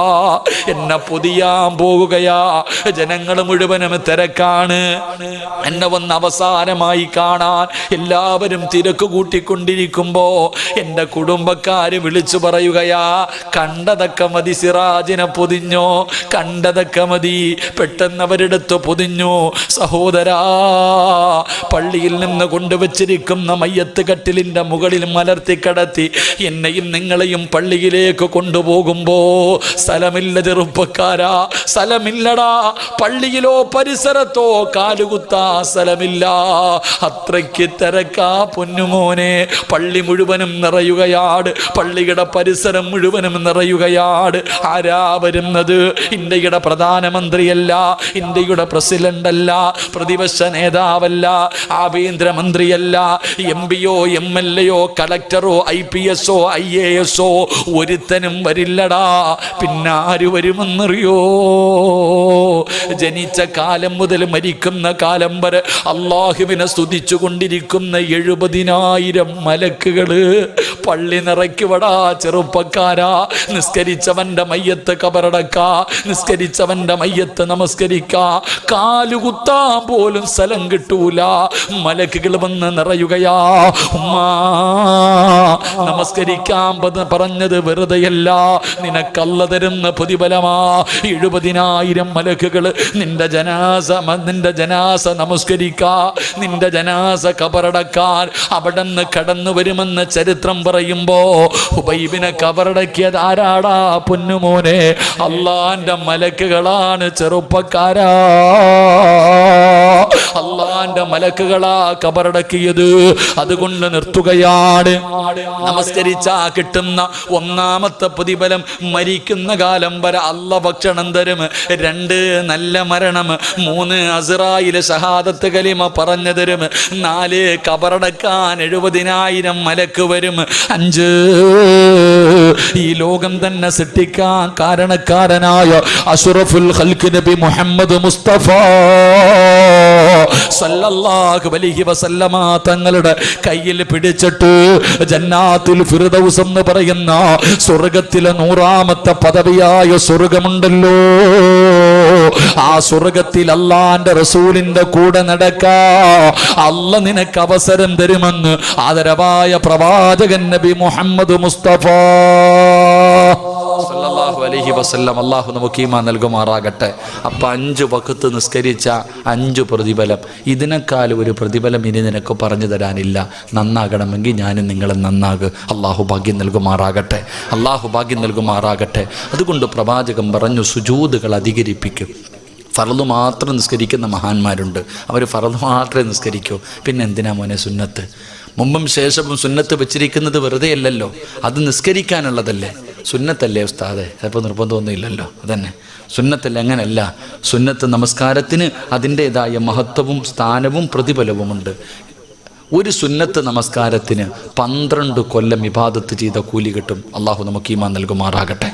എന്നെ പൊതിയാൻ പോവുകയാ. ജനങ്ങൾ മുഴുവനും തിരക്കാണ്. എന്നെ വന്ന് അവസാനമായി കാണാൻ എല്ലാവരും തിരക്ക് കൂട്ടിക്കൊണ്ടിരിക്കുമ്പോ എൻ്റെ കുടുംബക്കാര് വിളിച്ചു പറയുകയാ, കണ്ടതൊക്കെ മതി, സിറാജിനെ പൊതിഞ്ഞോ, കണ്ടതൊക്കെ മതി. പെട്ടെന്ന് അവരെടുത്ത് പൊതിഞ്ഞു. സഹോദരാ, പള്ളിയിൽ നിന്ന് കൊണ്ടുവച്ചിരിക്കുന്ന മയ്യത്ത് കട്ടിലിൻ്റെ മുകളിൽ മലർത്തി കിടത്തി എന്നെയും നിങ്ങളെയും പള്ളിയിലേക്ക് കൊണ്ടുപോകുമ്പോ സ്ഥലമില്ല ചെറുപ്പക്കാരാ, സ്ഥലമില്ലടാ. പള്ളിയിലോ പരിസരത്തോ കാലുകുത്താ സ്ഥലമില്ല. അത്രയ്ക്ക് തിരക്കാ പൊന്നുമോനെ. പള്ളി മുഴുവനും നിറയുകയാണ്. പള്ളിയുടെ പരിസരം മുഴുവനും നിറയുകയാണ്. ആരാ വരുന്നത്? ഇന്ത്യയുടെ പ്രധാനമന്ത്രിയല്ല, ഇന്ത്യയുടെ പ്രസിഡന്റ് അല്ല, പ്രതിപക്ഷ നേതാവല്ല, ആഭ്യന്തരമന്ത്രിയല്ല, MP-യോ MLA-യോ കളക്ടറോ IPS-ഓ IAS-ഓ ഒരുത്തനും വരില്ലടാ. പിന്നെ ആര് വരുമെന്നറിയോ? ജനിച്ച കാലം മുതൽ മരിക്കുന്ന കാലം വരെ അള്ളാഹുവിനെ സ്തുതിച്ചു കൊണ്ടിരിക്കുന്ന 70,000 മലക്കുകള് പള്ളി നിറയ്ക്കുവടാ ചെറുപ്പക്കാരാ. നിസ്കരിച്ചവന്റെ മയ്യത്ത് കബറടക്ക, നിസ്കരിച്ചവന്റെ മയ്യത്ത് നമസ്കരിക്ക. കാലുകുത്താൻ പോലും സ്ഥലം കിട്ടൂല. മലക്കുകൾ വന്ന് നിറയുകയാ. ഉമ്മാ, നമസ്കരിക്കാൻ പറഞ്ഞത് വെറുതെയല്ല, നിനക്കല്ല തരുന്ന പ്രതിഫലമാ. 70,000 മലക്കുകൾ നിന്റെ ജനാസ നമസ്കരിക്കാ, നിന്റെ ജനാസ കബറടക്കാൻ അവിടെ നിന്ന് കടന്നു വരുമെന്ന് ചരിത്രം പറയുമ്പോ ഹുബൈബിനെ കബറടക്കിയത് ആരാടാ പൊന്നുമോനെ? അള്ളാന്റെ മലക്കുകളാണ് ചെറുപ്പക്കാരാ. അള്ളാന്റെ മലക്കുകളാ കബറടക്കിയത്. അതുകൊണ്ട് നിർത്തുകയാണ്. നമസ്കരിച്ചാ കിട്ടുന്ന 1ാമത്തെ പ്രതിഫലം മരിക്കുന്ന കാലം വരെ അള്ള ഭക്ഷണം തരും. 2 നല്ല മരണം, 3 അസ്റായിൽ ഷഹാദത്ത് കലിമ പറഞ്ഞു തരും, 4 കബറടക്കാൻ 70,000 മലക്ക് വരും, 5 ഈ ലോകം തന്നെ സൃഷ്ടിക്കാൻ കാരണക്കാരനായ അഷ്റഫുൽ ഖൽഖ് നബി മുഹമ്മദ് മുസ്തഫ സല്ലല്ലാഹു അലൈഹി വസല്ലമ തങ്ങളുടെ കയ്യിൽ പിടിച്ചിട്ട് ജന്നാത്തുൽ ഫിർദൗസ് എന്ന് പറയുന്ന സ്വർഗത്തിലെ 100ാമത്തെ പദവിയായ സ്വർഗമുണ്ടല്ലോ, ആ സ്വർഗത്തിൽ അള്ളാന്റെ റസൂലിന്റെ കൂടെ നടക്കാ അല്ല നിനക്ക് അവസരം തരുമെന്ന് ആദരവായ പ്രവാചകൻ നബി മുഹമ്മദ് മുസ്തഫ സല്ലല്ലാഹു അലൈഹി വസല്ലം. അള്ളാഹു നമുക്ക് ഈമാൻ നൽകുമാറാകട്ടെ. അപ്പം 5 വഖത്ത് നിസ്കരിച്ച 5 പ്രതിഫലം, ഇതിനേക്കാൾ ഒരു പ്രതിഫലം ഇനി നിനക്ക് പറഞ്ഞു തരാനില്ല. നന്നാകണമെങ്കിൽ ഞാനും നിങ്ങളും നന്നാകുക. അള്ളാഹു ഭാഗ്യം നൽകുമാറാകട്ടെ, അള്ളാഹു ഭാഗ്യം നൽകുമാറാകട്ടെ. അതുകൊണ്ട് പ്രവാചകൻ പറഞ്ഞു, സുജൂദുകൾ അധികരിപ്പിക്കും. ഫർള് മാത്രം നിസ്കരിക്കുന്ന മഹാന്മാരുണ്ട്, അവർ ഫർള് മാത്രമേ നിസ്കരിക്കൂ. പിന്നെ എന്തിനാ മോനെ സുന്നത്ത്? മുമ്പും ശേഷവും സുന്നത്ത് വെച്ചിരിക്കുന്നത് വെറുതെ അല്ലല്ലോ, അത് നിസ്കരിക്കാനുള്ളതല്ലേ. സുന്നത്തല്ലേ ഉസ്താദെ? ചിലപ്പോൾ നിർബന്ധമൊന്നുമില്ലല്ലോ, അതന്നെ സുന്നത്തല്ലേ. അങ്ങനെയല്ല, സുന്നത്ത് നമസ്കാരത്തിന് അതിൻ്റേതായ മഹത്വവും സ്ഥാനവും പ്രതിഫലവുമുണ്ട്. ഒരു സുന്നത്ത് നമസ്കാരത്തിന് 12 കൊല്ലം ഇബാദത്ത് ചെയ്ത കൂലി കിട്ടും. അള്ളാഹു നമുക്ക് ഈമാൻ നൽകുമാറാകട്ടെ.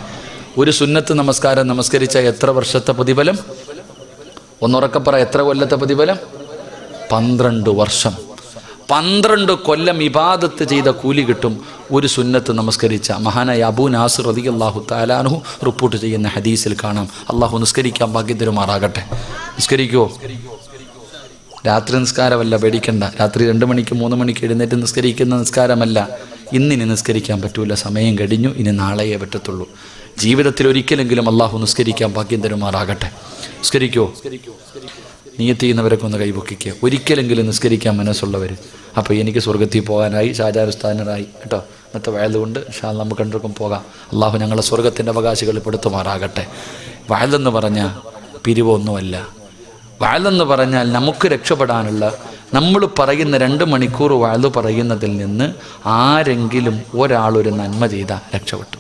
ഒരു സുന്നത്ത് നമസ്കാരം നമസ്കരിച്ച എത്ര വർഷത്തെ പ്രതിഫലം? ഒന്നുറക്കെ പറ, എത്ര കൊല്ലത്തെ പ്രതിഫലം? 12 വർഷം. 12 കൊല്ലം ഇബാദത്ത് ചെയ്ത കൂലി കിട്ടും ഒരു സുന്നത്ത് നമസ്കരിച്ച. മഹാനായ അബൂ നാസിർ റളിയല്ലാഹു തആല അൻഹു റിപ്പോർട്ട് ചെയ്യുന്ന ഹദീസിൽ കാണാം. അള്ളാഹു നിസ്കരിക്കാൻ ഭാഗ്യം തരുമാറാകട്ടെ. നിസ്കരിക്കുമോ? രാത്രി നിസ്കാരമല്ല, പേടിക്കണ്ട. രാത്രി 2 മണിക്ക് 3 മണിക്ക് എഴുന്നേറ്റ് നിസ്കരിക്കുന്ന നിസ്കാരമല്ല. ഇന്നിനി നിസ്കരിക്കാൻ പറ്റൂല, സമയം കഴിഞ്ഞു, ഇനി നാളെയേ പറ്റത്തുള്ളൂ. ജീവിതത്തിൽ ഒരിക്കലെങ്കിലും അള്ളാഹു നിസ്കരിക്കാൻ ഭാഗ്യം തരുമാറാകട്ടെ. നിസ്കരിക്കുമോ? നിയത്ത് ചെയ്യുന്നവരൊക്കെ ഒന്ന് കൈപൊക്കിക്കുക. ഒരിക്കലെങ്കിലും നിസ്കരിക്കാൻ മനസ്സുള്ളവർ. അപ്പോൾ എനിക്ക് സ്വർഗത്തിൽ പോകാനായി, ഷാജാർ ഉസ്താദിനായി കേട്ടോ. ഇന്നത്തെ വയലുകൊണ്ട് ഇൻഷാ അല്ലാഹ് നമുക്ക് രണ്ടുപേർക്കും പോകാം. അള്ളാഹു ഞങ്ങളെ സ്വർഗത്തിൻ്റെ അവകാശികളിൽ പെടുത്തുമാറാകട്ടെ. വയലെന്ന് പറഞ്ഞാൽ പിരിവൊന്നുമല്ല. വയലെന്ന് പറഞ്ഞാൽ നമുക്ക് രക്ഷപ്പെടാനുള്ള, നമ്മൾ പറയുന്ന 2 മണിക്കൂർ വയല് പറയുന്നതിൽ നിന്ന് ആരെങ്കിലും ഒരാളൊരു നന്മ ചെയ്താൽ രക്ഷപ്പെട്ടു.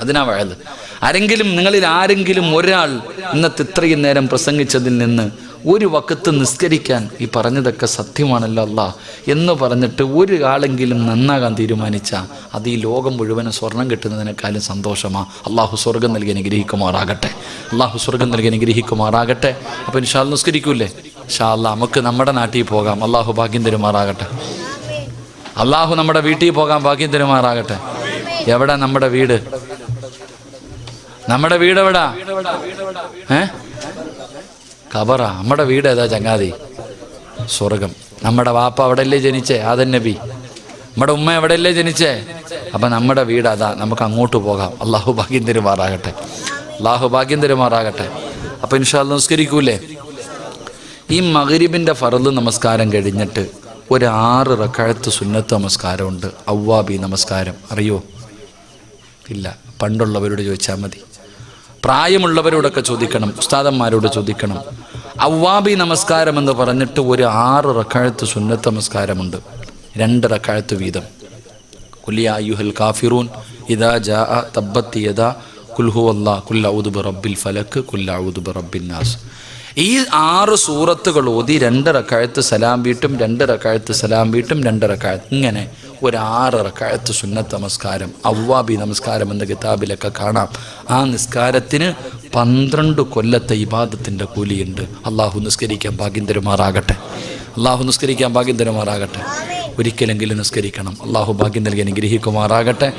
അതിനാ വയല്. ആരെങ്കിലും, നിങ്ങളിൽ ആരെങ്കിലും ഒരാൾ ഇന്നത്തെ ഇത്രയും നേരം പ്രസംഗിച്ചതിൽ നിന്ന് ഒരു വക്കത്ത് നിസ്കരിക്കാൻ, ഈ പറഞ്ഞതൊക്കെ സത്യമാണല്ലോ അല്ലാ എന്ന് പറഞ്ഞിട്ട് ഒരാളെങ്കിലും നന്നാകാൻ തീരുമാനിച്ചാൽ അത് ഈ ലോകം മുഴുവനും സ്വർണം കിട്ടുന്നതിനേക്കാളും സന്തോഷമാണ്. അള്ളാഹു സ്വർഗം നൽകി അനുഗ്രഹിക്കുമാറാകട്ടെ. അള്ളാഹു സ്വർഗം നൽകി അനുഗ്രഹിക്കുമാറാകട്ടെ. അപ്പോൾ ഇൻഷാ അല്ലാഹ് നിസ്കരിക്കൂലേ? ഇൻഷാ അല്ലാഹ് നമുക്ക് നമ്മുടെ നാട്ടിൽ പോകാം. അള്ളാഹു ഭാഗ്യം തരുമാറാകട്ടെ. അള്ളാഹു നമ്മുടെ വീട്ടിൽ പോകാൻ ഭാഗ്യം തരുമാറാകട്ടെ. എവിടെ നമ്മുടെ വീട്? നമ്മുടെ വീട് എവിടാ? ഖബറ. നമ്മുടെ വീട് ഏതാ ചങ്ങാതി? സ്വർഗം. നമ്മുടെ വാപ്പ അവിടെയല്ലേ ജനിച്ചേ? ആദം നബി. നമ്മുടെ ഉമ്മ എവിടെയല്ലേ ജനിച്ചേ? അപ്പം നമ്മുടെ വീട് അതാ. നമുക്ക് അങ്ങോട്ട് പോകാം. അള്ളാഹു ഭാഗ്യം തരുമാറാകട്ടെ. അള്ളാഹു ഭാഗ്യം തരുമാറാകട്ടെ. അപ്പം ഇൻഷാ അല്ലാഹ് നിസ്കരിക്കൂലേ? ഈ മഗ്രിബിൻ്റെ ഫർള് നമസ്കാരം കഴിഞ്ഞിട്ട് ഒരു 6 റക്അത്ത് സുന്നത്ത് നമസ്കാരമുണ്ട്. അവ്വാബി നമസ്കാരം. അറിയോ? ഇല്ല. പണ്ടുള്ളവരോട് ചോദിച്ചാൽ മതി. പ്രായമുള്ളവരോടൊക്കെ ചോദിക്കണം, ഉസ്താദന്മാരോട് ചോദിക്കണം. അവ്വാബി നമസ്കാരം എന്ന് പറഞ്ഞിട്ട് ഒരു 6 റക്അത്ത് സുന്നത്ത് നമസ്കാരമുണ്ട്. 2 റക്അത്ത് വീതം. ഖുൽ യാ അയ്യുഹൽ കാഫിറൂൻ ഇദാ ജാഅ തബ്ബത് യദാ ഖുൽ ഹുവല്ലാഹ് ഖുൽ അഊദു ബിറബ്ബിൽ ഫലക് ഖുൽ അഊദു ബിറബ്ബിൻ നാസ്. ഈ 6 സൂറത്തുകൾ ഓതി 2 റക്അത്ത് സലാം വീട്ടും, 2 റക്അത്ത് സലാം വീട്ടും, 2 റക്അത്ത്, ഇങ്ങനെ ഒരു 6 റക്അത്ത് സുന്നത്ത് നമസ്കാരം, അവ്വാബി നമസ്കാരം എന്ന കിതാബിലൊക്കെ കാണാം. ആ നിസ്കാരത്തിന് 12 കൊല്ലത്തെ ഇബാദത്തിൻ്റെ കൂലിയുണ്ട്. അള്ളാഹു നിസ്കരിക്കാൻ ഭാഗ്യം തരുമാറാകട്ടെ. അള്ളാഹു നിസ്കരിക്കാൻ ഭാഗ്യം തരുമാറാകട്ടെ. ഒരിക്കലെങ്കിലും നിസ്കരിക്കണം. അള്ളാഹു ഭാഗ്യം നൽകി അനുഗ്രഹിക്കുമാറാകട്ടെ.